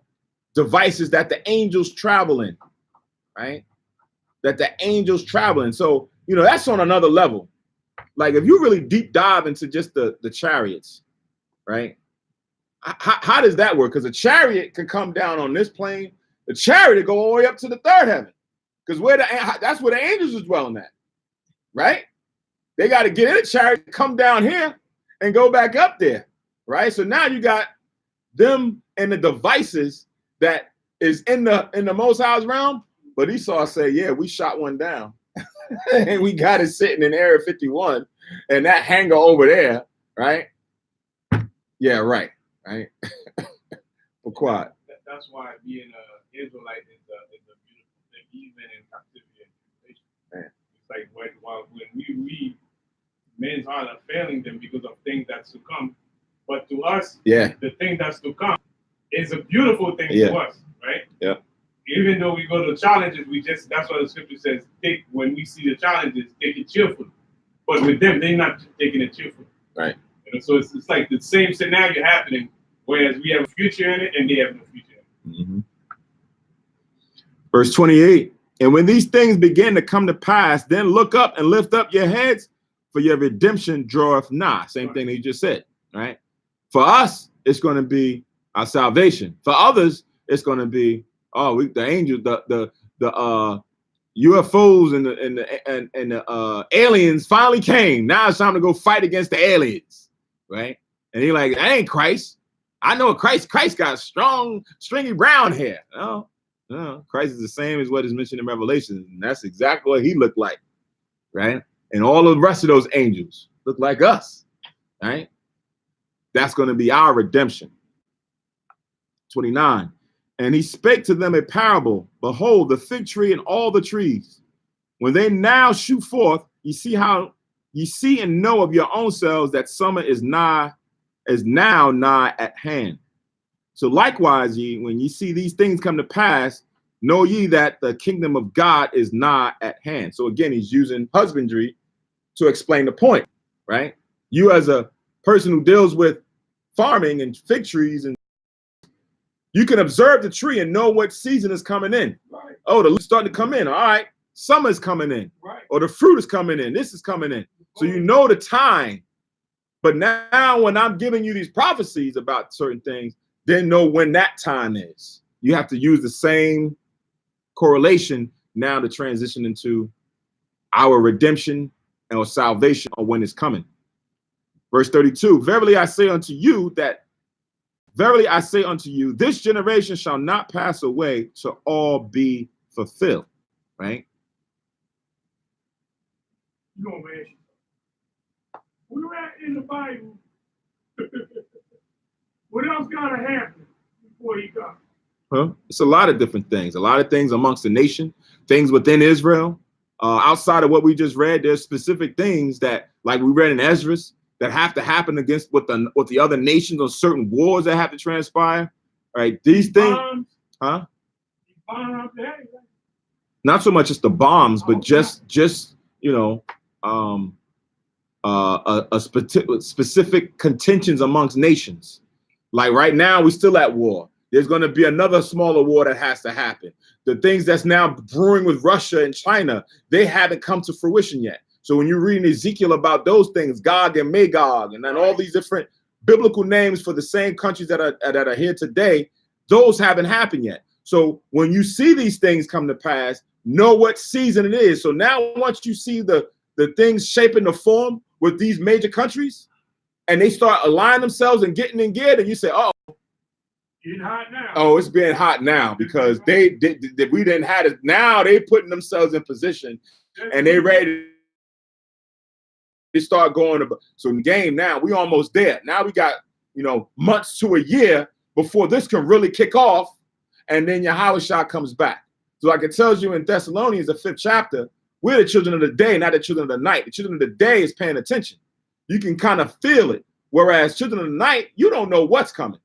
devices that the angels travel in, right? That the angels travel in. So, that's on another level. Like if you really deep dive into just the chariots, right? How does that work? Because a chariot can come down on this plane. The chariot go all the way up to the third heaven. because that's where the angels is dwelling at, right? They got to get in a chariot, come down here, and go back up there, right? So now you got them and the devices that is in the Most High's realm. But Esau say, yeah, we shot one down, and we got it sitting in Area 51, and that hangar over there, right? Yeah, right. But quiet. That's why being an Israelite is a beautiful thing, even in captivity and tribulation. It's like when we read, men's heart are failing them because of things that's to come. But to us, the thing that's to come is a beautiful thing to us, right? Yeah. Even though we go to challenges, that's what the scripture says, when we see the challenges, take it cheerfully. But with them, they're not taking it cheerfully. Right. And so it's like the same scenario happening, whereas we have a future in it and they have no future in it. Mm-hmm. Verse 28, and when these things begin to come to pass, then look up and lift up your heads, for your redemption draweth nigh. Same thing he just said, right? For us, it's going to be our salvation. For others, it's going to be the angels, the UFOs and the aliens finally came. Now it's time to go fight against the aliens, right? And he like, that ain't Christ. I know Christ. Christ got strong, stringy brown hair. No, Christ is the same as what is mentioned in Revelation, and that's exactly what he looked like, right? And all the rest of those angels look like us, right? That's going to be our redemption. 29. And he spake to them a parable. Behold, the fig tree and all the trees. When they now shoot forth, ye see and know of your own selves that summer is now nigh at hand. So likewise, when ye see these things come to pass, know ye that the kingdom of God is nigh at hand. So again, he's using husbandry to explain the point, right? You as a person who deals with farming and fig trees, and you can observe the tree and know what season is coming in. Right. Oh, the leaves starting to come in. All right, summer is coming in. Right. Or the fruit is coming in. This is coming in. So you know the time. But now when I'm giving you these prophecies about certain things, then know when that time is. You have to use the same correlation now to transition into our redemption or salvation or when it's coming. Verse 32, verily I say unto you, this generation shall not pass away till all be fulfilled. Right? You know, man. We're at in the Bible. What else gotta happen before he comes? It's a lot of different things. A lot of things amongst the nation, things within Israel. Outside of what we just read, there's specific things that, like we read in Ezra, that have to happen against with the other nations on certain wars that have to transpire. Right? These things, Bombs up there. not so much as the bombs, but just a specific contentions amongst nations. Like right now, we're still at war. There's going to be another smaller war that has to happen. The things that's now brewing with Russia and China, they haven't come to fruition yet. So when you're reading Ezekiel about those things, Gog and Magog, and then all these different biblical names for the same countries that are here today, those haven't happened yet. So when you see these things come to pass, know what season it is. So now once you see the things shaping the form with these major countries, and they start aligning themselves and getting in gear, and you say, oh, Getting hot now. Oh, it's being hot now because we didn't have it. Now they putting themselves in position and they ready to start going. So in the game now, we almost there. Now we got, months to a year before this can really kick off. And then Yahushua comes back. So like it tells you in Thessalonians, the 5th chapter, we're the children of the day, not the children of the night. The children of the day is paying attention. You can kind of feel it. Whereas children of the night, you don't know what's coming.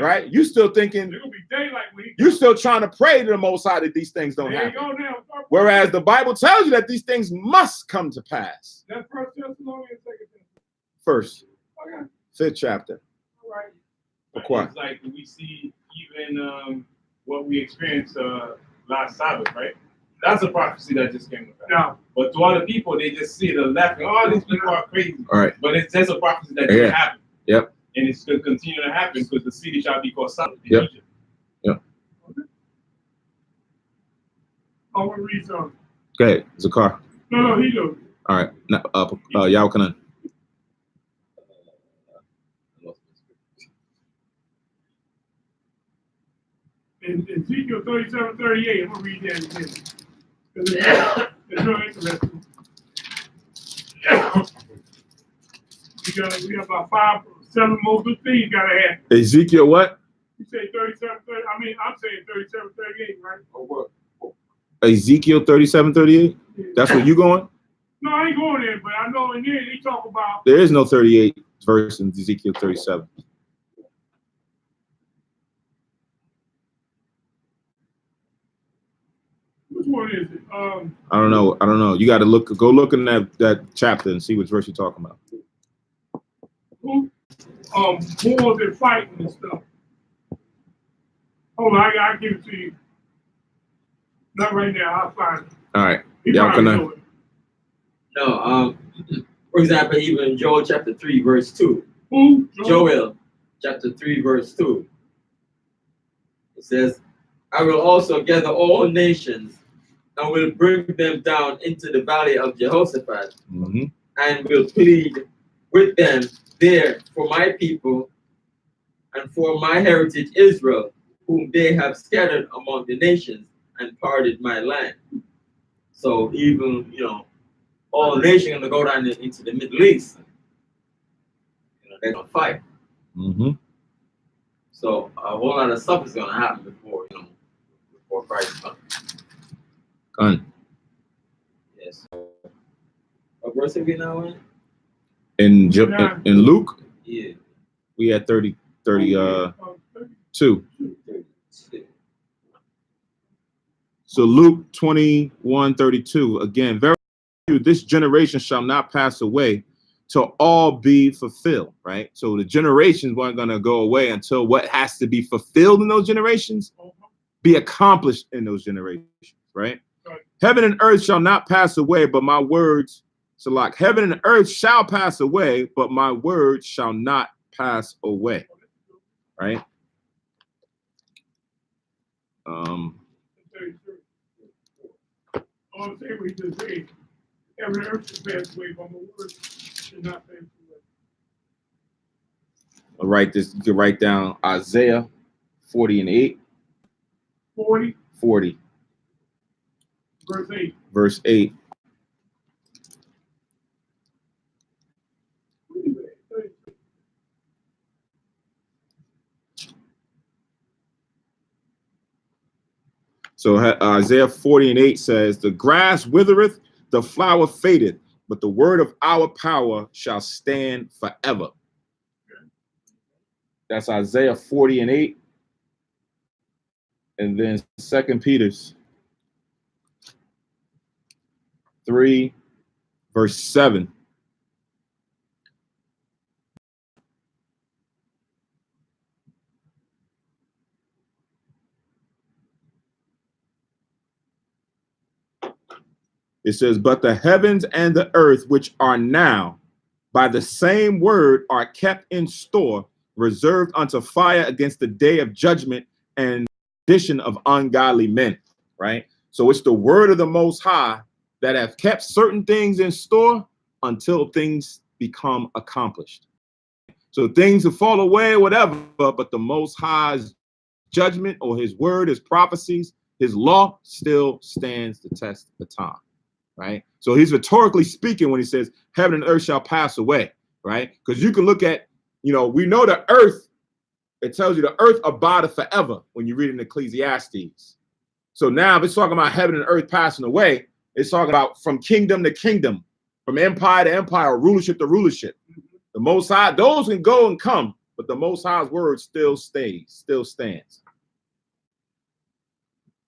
Right? You still thinking, It'll be daylight when he you still trying to pray to the Most High that these things don't There you happen. go now. Whereas the Bible tells you that these things must come to pass. That's First Thessalonians, 2 First, Okay. 5th chapter. All right. It's like we see even what we experienced last Sabbath, right? That's a prophecy that just came about. Now, But to other people, they just see the left. Oh, these people are crazy. All right. But it's just a prophecy that didn't happen. Yep. And it's going to continue to happen because the city shall be called Sabbath in Yep. Egypt. Yep. I want to read something. Go ahead, Zakar. No, he do. All right. Y'all can. In Ezekiel 37:38, I'm going to read that again. Because it's real interesting. We got about 7 more good things you got to have. Ezekiel what? You say 37:30. I mean, I'm saying 37:38, right? Oh, what? Ezekiel 37:38. Yeah. That's where you going? No, I ain't going there, but I know in there they talk about. There is no 38 verse in Ezekiel 37. Which one is it? I don't know. You got to go look in that chapter and see which verse you're talking about. Who? Wars and fighting and stuff. Hold on, I give it to you. Not right now. I'll find it. All right. He Y'all probably can. know it. No, for example, even Joel chapter 3, verse 2. Who? Joel chapter 3, verse 2. It says, I will also gather all nations and will bring them down into the valley of Jehoshaphat and will plead with them there for my people and for my heritage Israel, whom they have scattered among the nations and parted my land. So even, all nations are going to go down into the Middle East. They're going to fight. So a whole lot of stuff is going to happen before Christ comes. Yes. What verse are we now in? In Luke, Yeah. we had 32. So Luke 21:32. Again, very few, this generation shall not pass away till all be fulfilled, right? So the generations weren't going to go away until what has to be fulfilled in those generations be accomplished in those generations, right? Heaven and earth shall not pass away, but my words, heaven and earth shall pass away, but my words shall not pass away, right? I'm saying what he just said. Heaven and earth should pass away, but my words should not pass away. I'll write this. You can write down Isaiah 40:8. 40. Verse 8. So Isaiah 40:8 says, the grass withereth, the flower fadeth, but the word of our power shall stand forever. That's Isaiah 40:8. And then 2 Peter 3, verse 7. It says, but the heavens and the earth, which are now, by the same word are kept in store, reserved unto fire against the day of judgment and addition of ungodly men, right? So it's the word of the Most High that have kept certain things in store until things become accomplished. So things will fall away, whatever, but the Most High's judgment or his word, his prophecies, his law still stands the test of time. Right? So he's rhetorically speaking when he says heaven and earth shall pass away, right? Because you can look at, we know the earth, it tells you the earth abideth forever when you read in Ecclesiastes. So now if it's talking about heaven and earth passing away, it's talking about from kingdom to kingdom, from empire to empire, rulership to rulership. The Most High, those can go and come, but the Most High's word still stands.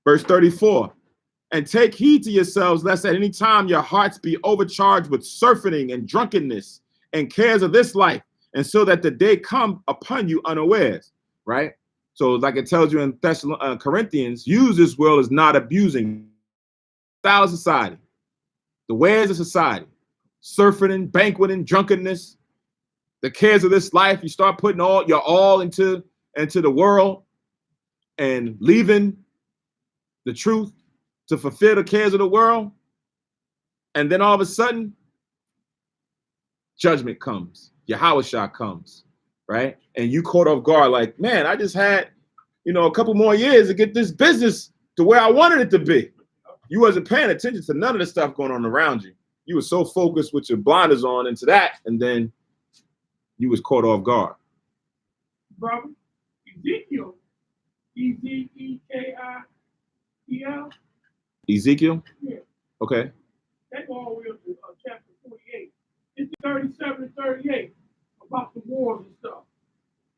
Verse 34. And take heed to yourselves, lest at any time your hearts be overcharged with surfeiting and drunkenness and cares of this life, and so that the day come upon you unawares, right? So like it tells you in Corinthians, use this world as not abusing style of society, the ways of society, surfeiting, banqueting, drunkenness, the cares of this life. You start putting your all into the world and leaving the truth to fulfill the cares of the world. And then all of a sudden, judgment comes. Yahushua comes, right? And you caught off guard like, man, I just had, a couple more years to get this business to where I wanted it to be. You wasn't paying attention to none of the stuff going on around you. You were so focused with your blinders on into that, and then you was caught off guard. Brother, Ezekiel, Ezekiel. Ezekiel? Yeah. Okay. That go all the way up to chapter 48. It's 37 and 38 about the wars and stuff.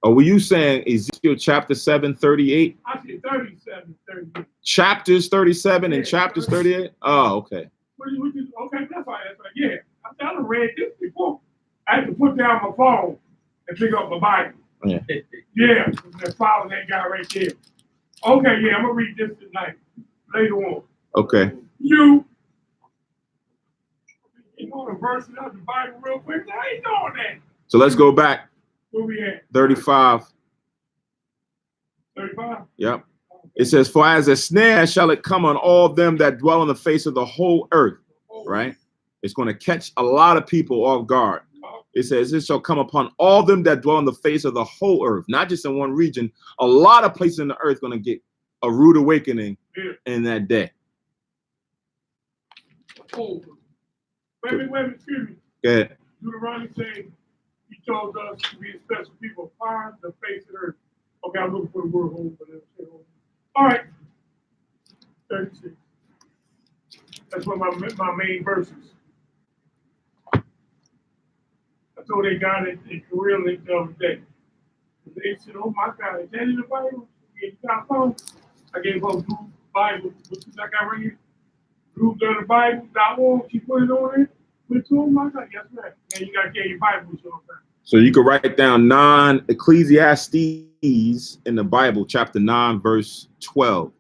Oh, were you saying Ezekiel chapter 7, 38? I said 37, 38. Chapters 37 and Yeah, chapters 38? Oh, okay. Okay, that's right. Yeah. I done read this before. I had to put down my phone and pick up my Bible. Yeah. Yeah, that follow that guy right there. Okay, yeah, I'm gonna read this tonight. Later on. Okay. You know the verses out the Bible real quick. I ain't doing that. So let's go back. Where we at? 35. 35? Yep. It says, for as a snare shall it come on all them that dwell on the face of the whole earth, right? It's going to catch a lot of people off guard. It says, it shall come upon all them that dwell on the face of the whole earth, not just in one region. A lot of places in the earth going to get a rude awakening in that day. Wait a minute, excuse me. Go ahead. Deuteronomy says he chose us to be a special people upon the face of the earth. Okay, I'm looking for the word home for them. All right. 36. That's one of my main verses. I told that guy that in Korea link the other day. They said, oh my God, is that in the Bible? You got a phone? I gave up Blue Bible, which is I got right here. Blue done the Bible, .org, she put it on there. But oh my God, yes, man. And you got to get your Bible with you all the time. So you can write down Ecclesiastes in the Bible, chapter 9, verse 12.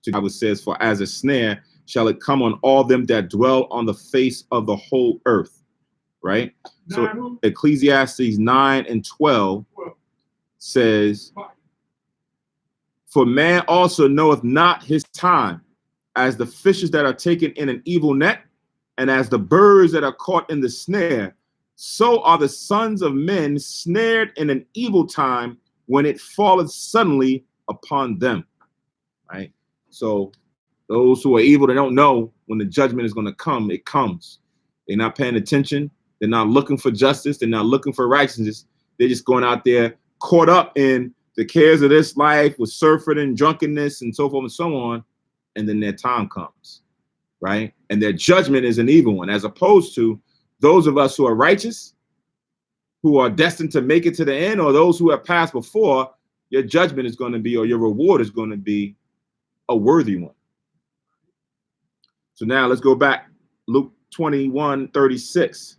The Bible says, for as a snare shall it come on all them that dwell on the face of the whole earth. Right? So Ecclesiastes 9 and 12 says, for man also knoweth not his time, as the fishes that are taken in an evil net, and as the birds that are caught in the snare, so are the sons of men snared in an evil time when it falleth suddenly upon them. Right? So those who are evil, they don't know when the judgment is going to come. It comes. They're not paying attention. They're not looking for justice. They're not looking for righteousness. They're just going out there caught up in the cares of this life with surfeit and drunkenness and so forth and so on. And then their time comes, right? And their judgment is an evil one, as opposed to those of us who are righteous, who are destined to make it to the end, or those who have passed before. Your judgment is going to be, or your reward is going to be a worthy one. So now let's go back. Luke 21:36.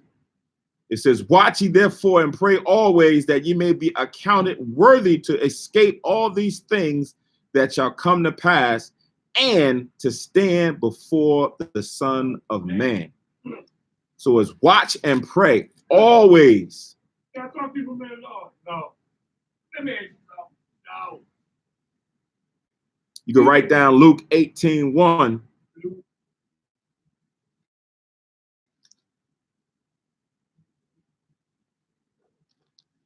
It says, watch ye therefore and pray always that ye may be accounted worthy to escape all these things that shall come to pass and to stand before the Son of Man. So it's watch and pray always. Yeah, I thought people meant Lord. No. Let me ask you something. No. You can write down Luke 18:1.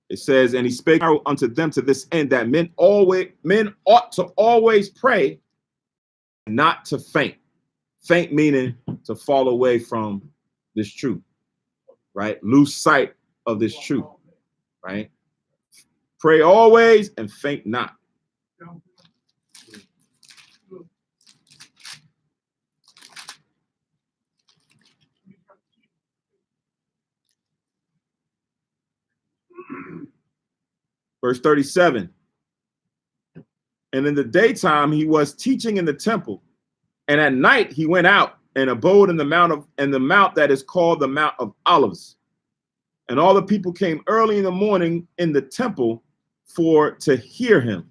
It says, and he spake unto them to this end, that men ought to always pray, not to faint. Faint meaning to fall away from this truth, right? Lose sight of this truth, right? Pray always and faint not. Verse 37. And in the daytime he was teaching in the temple, and at night he went out and abode in the mount that is called the Mount of Olives. And all the people came early in the morning in the temple to hear him.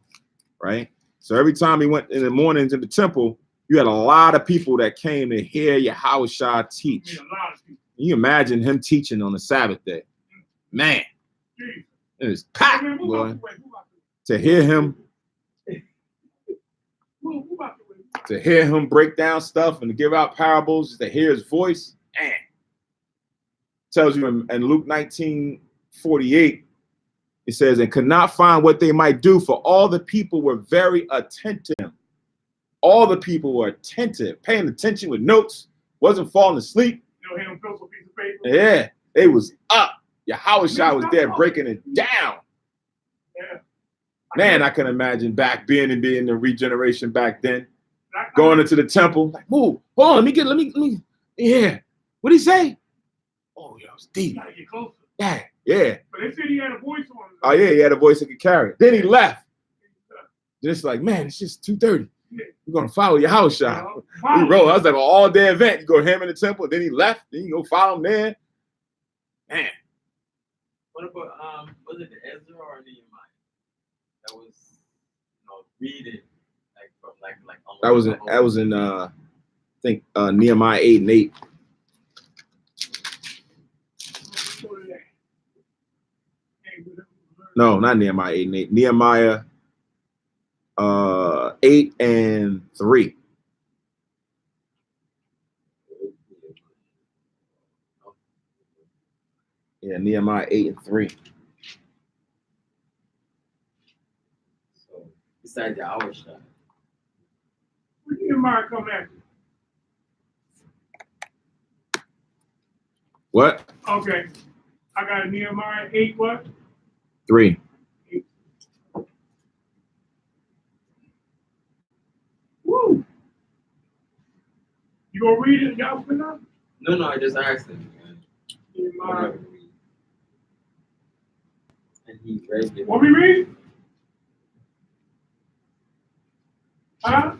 Right? So every time he went in the mornings in the temple, you had a lot of people that came to hear Yahushua teach. Can you imagine him teaching on the Sabbath day? Man, it was packed, boy. To hear him. to hear him break down stuff and to give out parables, just to hear his voice, man. Tells you in Luke 19:48, it says, and could not find what they might do, for all the people were very attentive. All the people were attentive, paying attention with notes, wasn't falling asleep. You know, him pencil piece of paper. Yeah, they was up. Yahushua was there breaking it down. Yeah. Man, I can imagine being in the regeneration back then, going into the temple, like, move, hold on, let me, yeah. What'd he say? Oh, yeah, it was deep. Gotta get closer. Yeah. But they said he had a voice on him. Oh, yeah, he had a voice that could carry it. Then he left. Just like, man, it's just 2:30. We're going to follow Yahushua. We roll. I was like an all-day event. You go to him in the temple, then he left. Then you go follow him there. Man. What about was it the Ezra or Nehemiah? That was, reading from That was in I think Nehemiah 8:8. No, not Nehemiah 8:8. Nehemiah 8:3. Yeah, Nehemiah 8:3. So besides the hour shot. Where did Nehemiah come after? What? Okay. I got Nehemiah 8 what? 3. Woo! You gonna read it, y'all put up? No, I just asked him. Nehemiah. And he read it. What we read? Huh?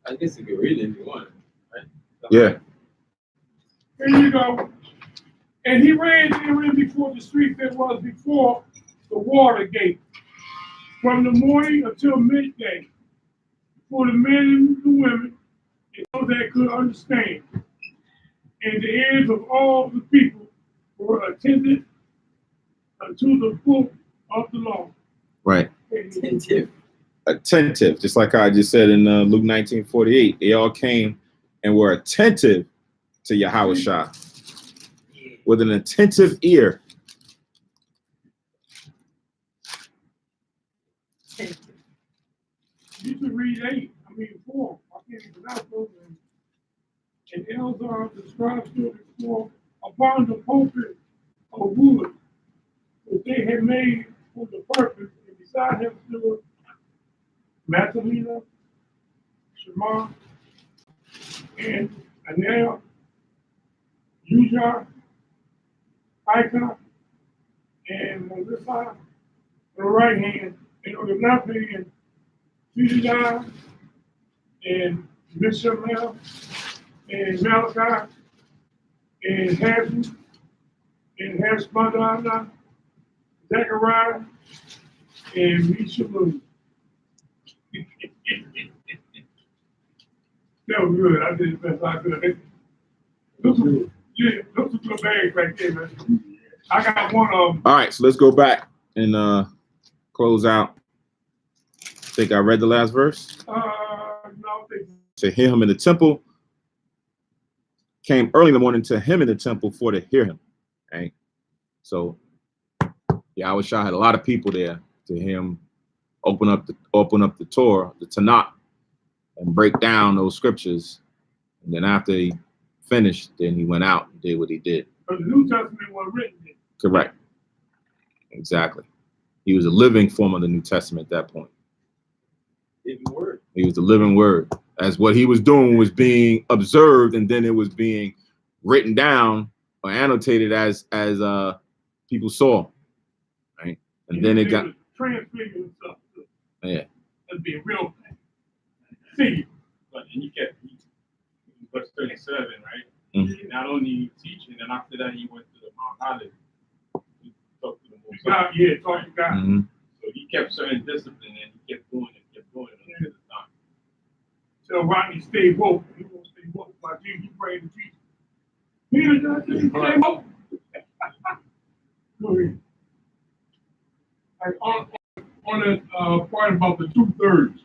I guess you can read it if you want, right? Yeah. Here you go. And he ran therein before the street that was before the water gate, from the morning until midday, for the men and the women, and those that could understand. And the ears of all the people were attended unto the book of the law. Right. Attentive. Just like I just said in Luke 19:48. They all came and were attentive to Yahushua with an attentive ear. You should read 4. I can't even pronounce those names. And Elzar, the scribe, stood before upon the pulpit of wood that they had made for the purpose, and beside him stood Matalina, Shema, and Anel, Ujar, Icon, and Melissa on the right hand, and on the left hand, Sudan, and Mishael, and Malachi, and Hazard, and Hashmadana, Zechariah, and Mishael. That was good. I did the best I could. Those are good bags right there, man. I got one of them. All right, so let's go back and close out. I think I read the last verse. No, To hear him in the temple, came early in the morning to him in the temple for to hear him. Right? So Yahushua had a lot of people there to hear him open up the Torah, the Tanakh, and break down those scriptures. And then after he finished, then he went out and did what he did. But the New Testament was written there. Correct. Exactly. He was a living form of the New Testament at that point. Living word. He was the living word. As what he was doing was being observed, and then it was being written down or annotated as people saw. Right? And then it got transfigured stuff. Yeah. That'd be a real thing. See, But and you kept verse 37, right? Mhm. Not only teaching, and after that he went to the Mount Olive. He talked to the Most God, High. yeah, talk to God. Mhm. So he kept certain discipline and he kept doing it until the time. So Rodney stayed woke. He won't stay woke. My Jesus, he prayed to Jesus. Peter, stay woke. Go ahead. Like, on the part about the 2/3.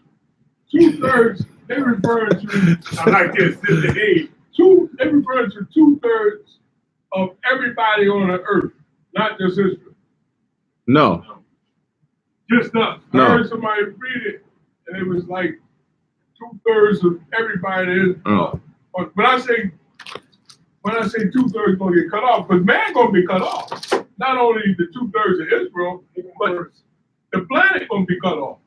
2/3, they refer to, I like this, the age. They refer to 2/3 of everybody on the earth, not just Israel. No. Just us. No. I heard somebody read it, and it was like 2/3 of everybody is. Oh. But when I say 2/3 gonna get cut off, but man gonna be cut off. Not only the 2/3 of Israel, but the planet gonna be cut off.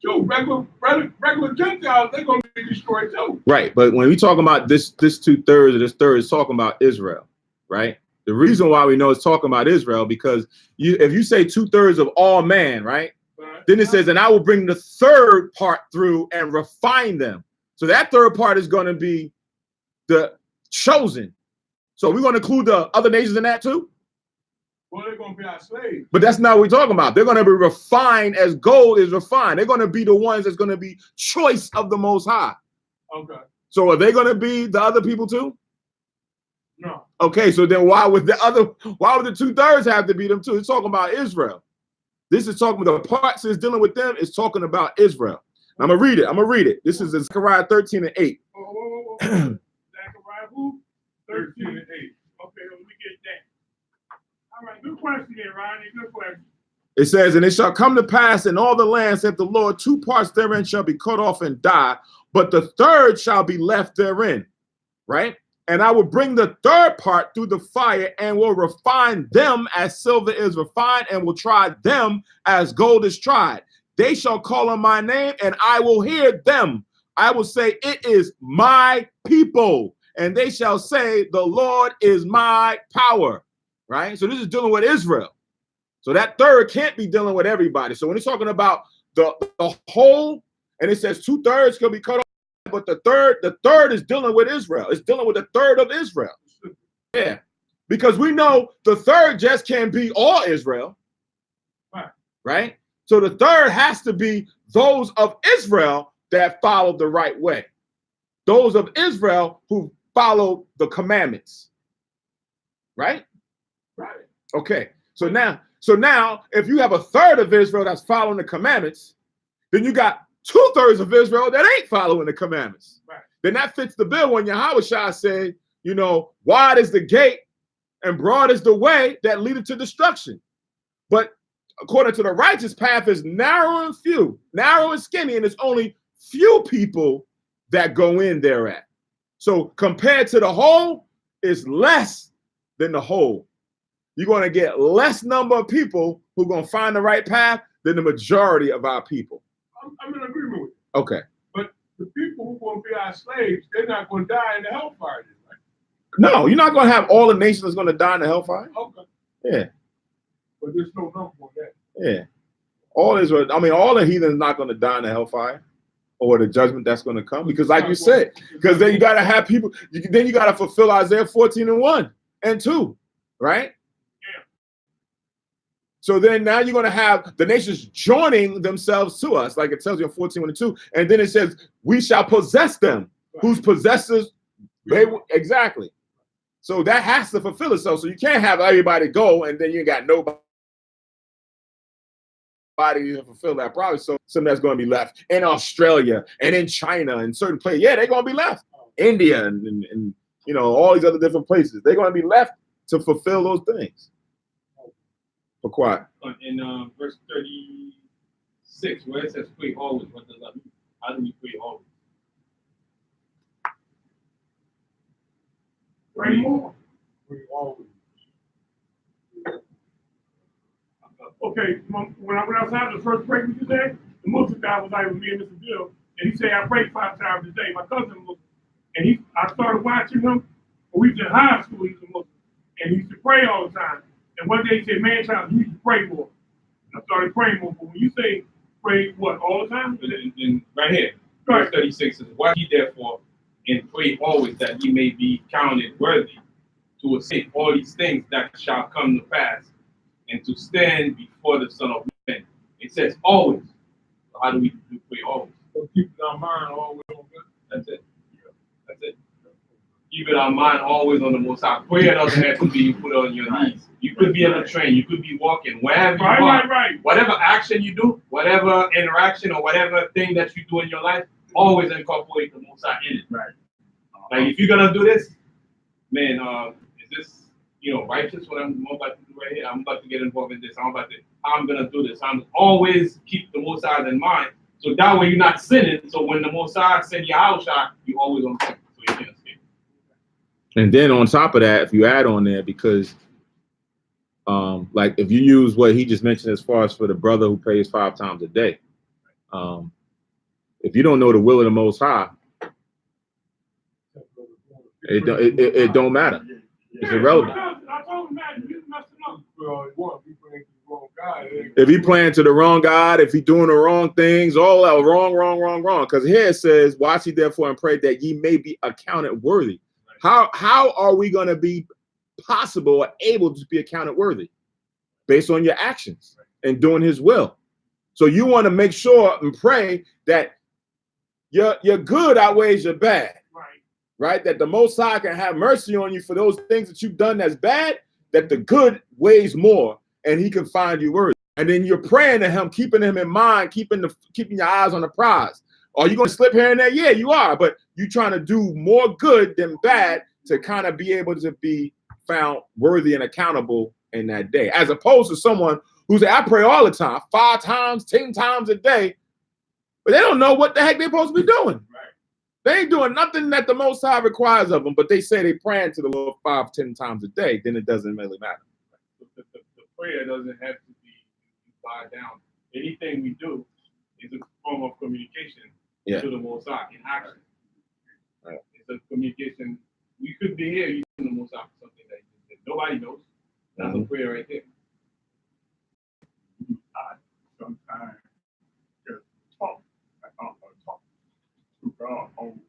Too, regular Gentiles, they're gonna be destroyed too. Right, but when we talk about this 2/3 of this third is talking about Israel, right? The reason why we know it's talking about Israel because if you say 2/3 of all man, right? Then it says, and I will bring the third part through and refine them. So that third part is going to be the chosen. So we're going to include the other nations in that too? Well, they're going to be our slaves. But that's not what we're talking about. They're going to be refined as gold is refined. They're going to be the ones that's going to be choice of the Most High. Okay. So are they going to be the other people too? No. Okay, so then why would the 2/3 have to be them too? It's talking about Israel. This is talking about the parts that's dealing with them is talking about Israel. I'm gonna read it. This is in Zechariah 13:8. Zechariah who? 13 13:8. Okay, let me get that. All right, good question there, Ronnie. Good question. It says, and it shall come to pass in all the lands that the Lord, 2 parts therein shall be cut off and die, but the third shall be left therein, right? And I will bring the third part through the fire and will refine them as silver is refined and will try them as gold is tried. They shall call on my name and I will hear them. I will say, it is my people. And they shall say, the Lord is my power, right? So this is dealing with Israel. So that third can't be dealing with everybody. So when it's talking about the whole, and it says 2/3 can be cut off, but the third is dealing with Israel. It's dealing with the third of Israel. Yeah. Because we know the third just can't be all Israel. Right? So the third has to be those of Israel that follow the right way. Those of Israel who follow the commandments. Right? Right. Okay. So now if you have a third of Israel that's following the commandments, then you got 2/3 of Israel that ain't following the commandments. Right. Then that fits the bill when Yahweh Shah said, wide is the gate and broad is the way that leadeth to destruction. But according to the righteous path is narrow and skinny, and it's only few people that go in there at. So compared to the whole, it's less than the whole. You're going to get less number of people who are going to find the right path than the majority of our people. I'm in agreement with you. Okay. But the people who are going to be our slaves, they're not going to die in the hellfire. Right? No, you're not going to have all the nations that's going to die in the hellfire. Okay. Yeah. But there's no number on that. Yeah. All the heathen is not going to die in the hellfire or the judgment that's going to come. Because like you said, because then you got to have people, then you got to fulfill Isaiah 14:1 and 2, right? So then now you're going to have the nations joining themselves to us, like it tells you in 14:1 and 2. And then it says, we shall possess them, whose possessors, exactly. So that has to fulfill itself. So you can't have everybody go and then you got nobody to fulfill that promise. So some that's going to be left in Australia and in China and certain places. Yeah, they're going to be left. India and all these other different places. They're going to be left to fulfill those things. For quiet. In verse 36, where it says pray always, what does that mean? How do we pray always? Pray more. Pray always. Okay, when I went outside the first break we said, the Muslim guy was like with me and Mr. Bill, and he said I pray 5 times a day. My cousin was, and I started watching him. We was in high school, he was a Muslim, and he used to pray all the time. And one day he said, man, child, you need to pray more. And I started praying more. But when you say pray what, all the time? And right here, verse 36 says, watch ye therefore and pray always that ye may be counted worthy to escape all these things that shall come to pass and to stand before the Son of Man. It says always. So how do we pray always? So keep our mind always on good. That's it. That's it. Keep our mind always on the Most High. Prayer doesn't have to be you put it on your knees. You could be on a train, you could be walking, wherever you are. Right. Whatever action you do, whatever interaction or whatever thing that you do in your life, always incorporate the Most High in it. Right. Like if you're gonna do this, man, is this righteous? What I'm about to do right here? I'm about to get involved in this. I'm gonna do this. I'm always keep the Most High in mind, so that way you're not sinning. So when the Most High send you out shot, you always on point, so you can't escape. And then on top of that, if you add on there, because like if you use what he just mentioned as far as for the brother who prays 5 times a day, if you don't know the will of the Most High, it don't matter. It's irrelevant. If he praying to the wrong God, if he doing the wrong things, all that wrong. Because here it says, "Watch ye therefore and pray that ye may be accounted worthy." How are we going to be possible or able to be accounted worthy? Based on your actions and doing his will. So you want to make sure and pray that your good outweighs your bad. Right? That the Most High can have mercy on you for those things that you've done that's bad, that the good weighs more and he can find you worthy. And then you're praying to him, keeping him in mind, keeping your eyes on the prize. Are you going to slip here and there? Yeah, you are. But you're trying to do more good than bad to kind of be able to be found worthy and accountable in that day. As opposed to someone who's, I pray all the time, 5 times, 10 times a day, but they don't know what the heck they're supposed to be doing. They ain't doing nothing that the Most High requires of them, but they say they praying to the Lord 5, 10 times a day, then it doesn't really matter. The prayer doesn't have to be lied down. Anything we do is a form of communication to the Most High in action. Right. It's a communication. We could be here using the Most High for something that nobody knows. That's a prayer right there. I sometimes just talk. I talk to God on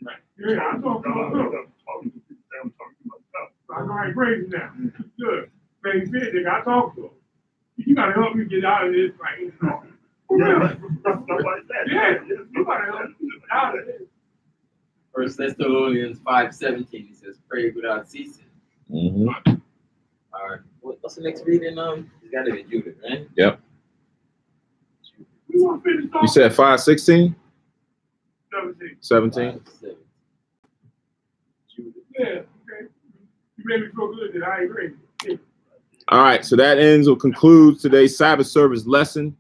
right. Yeah, I'm talking to myself. I know I praise now. Good. Praise it, I talk to him. You gotta help me get out of this right now. Yeah, stuff like that. Yeah, you gotta help me get out of this. 1 Thessalonians 5:17, he says, "Pray without ceasing." Mm-hmm. All right. What's the next reading? It's got to be Judith, right? Yep. You said 5:16? 17? 5:17. Judith. Yeah, okay. You made me feel good that I agree. Yeah. All right, so that ends or concludes today's Sabbath service lesson.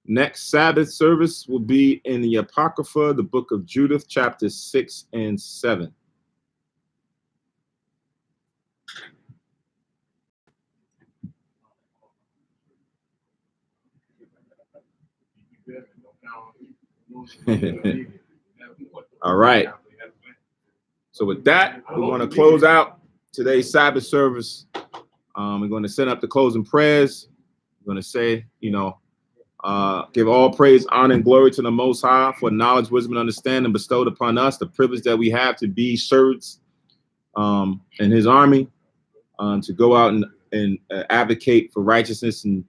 Next Sabbath service will be in the Apocrypha, the book of Judith, chapters 6 and 7. All right. So with that, we're going to close out today's Sabbath service. We're going to send up the closing prayers. We're going to say, give all praise, honor, and glory to the Most High for knowledge, wisdom, and understanding bestowed upon us, the privilege that we have to be servants in his army, to go out and advocate for righteousness and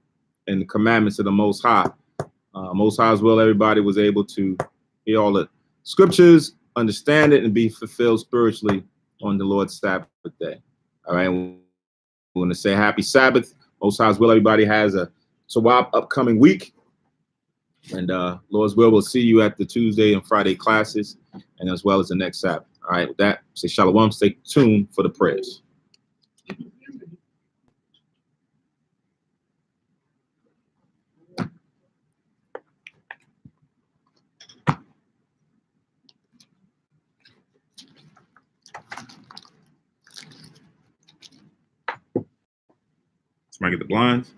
the commandments of the Most High. Most High's will, everybody was able to hear all the scriptures, understand it, and be fulfilled spiritually on the Lord's Sabbath day. All right, we're going to say happy Sabbath. Most High's will, everybody has a Sawab upcoming week. And Lord's will, we'll see you at the Tuesday and Friday classes, and as well as the next Sabbath. All right, with that, say shalom, stay tuned for the prayers. Somebody get the blinds.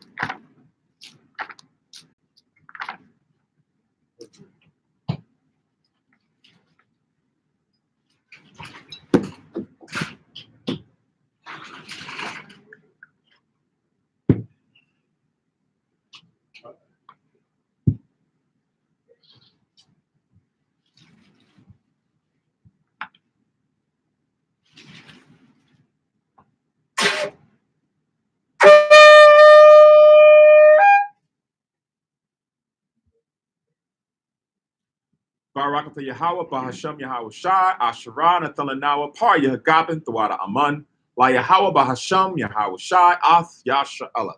Barakatha Yahweh, Bahasham Yahweh Shai, Asherah, Nathalanawa, Par Yahagabin, Thawada Aman, La Yahweh Bahasham, Yahweh Shai, Ath Yasha Allah.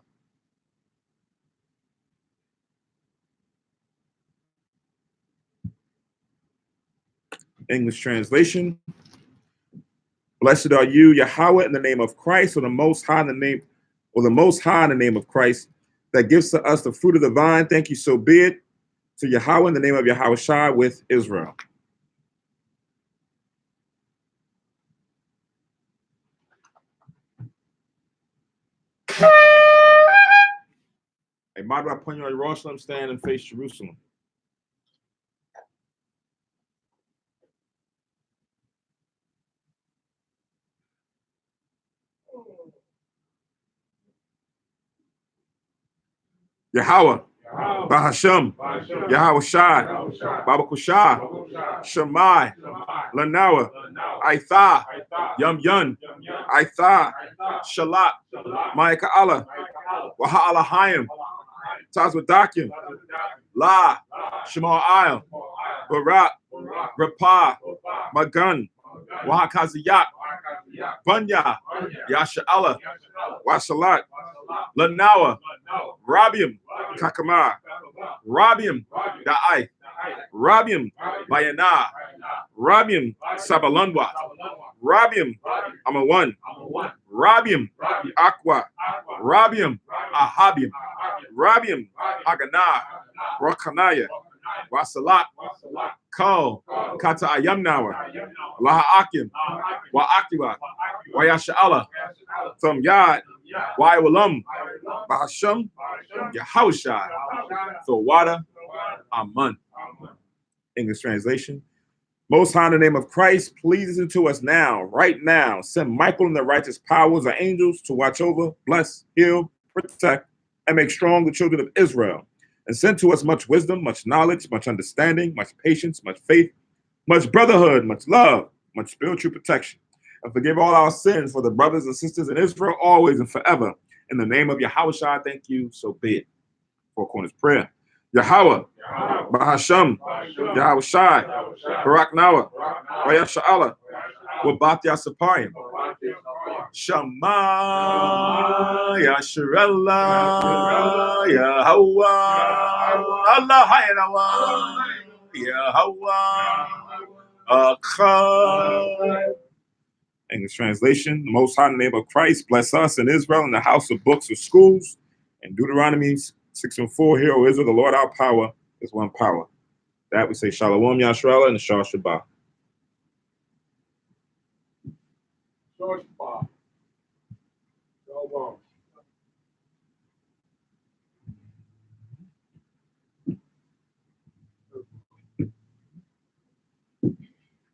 English translation. Blessed are you, Yahweh, in the name of Christ, or the Most High in the name, or the Most High in the name of Christ, that gives to us the fruit of the vine. Thank you, so be it. To Yahweh in the name of Yahweh Shai with Israel. A model upon you, Jerusalem, stand and face Jerusalem. Yahweh, Bahasham, Yahweh Shai, Baba Kushah, Shemai, Lanawa, Aitha, Yum Yun, Aitha, Shalat, Maika Allah, Waha Alahayim, Tazwadakim, La, Shema Ayel, Barak, Rapah, Magun, Wahakaziyak, Bunya, Yasha Allah, Wasalat, Lanawa, Rabium, Kakama, Rabium, Da'ai, Rabium, Bayana, Rabium, Sabalanwa, Rabium, Amawan, Rabium, Aqua, Rabium, Ahabium, Rabium, Agana, Rakanaya, Wasalat, Kal, Kata Ayamnawa, Laha Akim, Wa Akiwa, Wayasha Allah, Thum Yad, Wawalam, Bahasham, Yahushai, Thawada, Aman. English translation. Most High in the name of Christ, please listen to us now, right now. Send Michael and the righteous powers or angels to watch over, bless, heal, protect, and make strong the children of Israel. And send to us much wisdom, much knowledge, much understanding, much patience, much faith, much brotherhood, much love, much spiritual protection. And forgive all our sins for the brothers and sisters in Israel always and forever. In the name of Yahushua, thank you, so be it. Four Corners Prayer. Yahweh, Bahasham, Yahweh Shai, Barak Nawa, Wayasha Allah, Wabat Yasapayim, Shema, Yasharella, Yahweh, Allah Hayanawa, Yahweh, Achad. English translation. The Most High in the name of Christ, bless us in Israel in the house of books or schools. And Deuteronomy 6:4, Hear, O Israel, the Lord our power is one power. That we say Shalom Yashrala and Shah Shabbat. Shabbat. Shalom.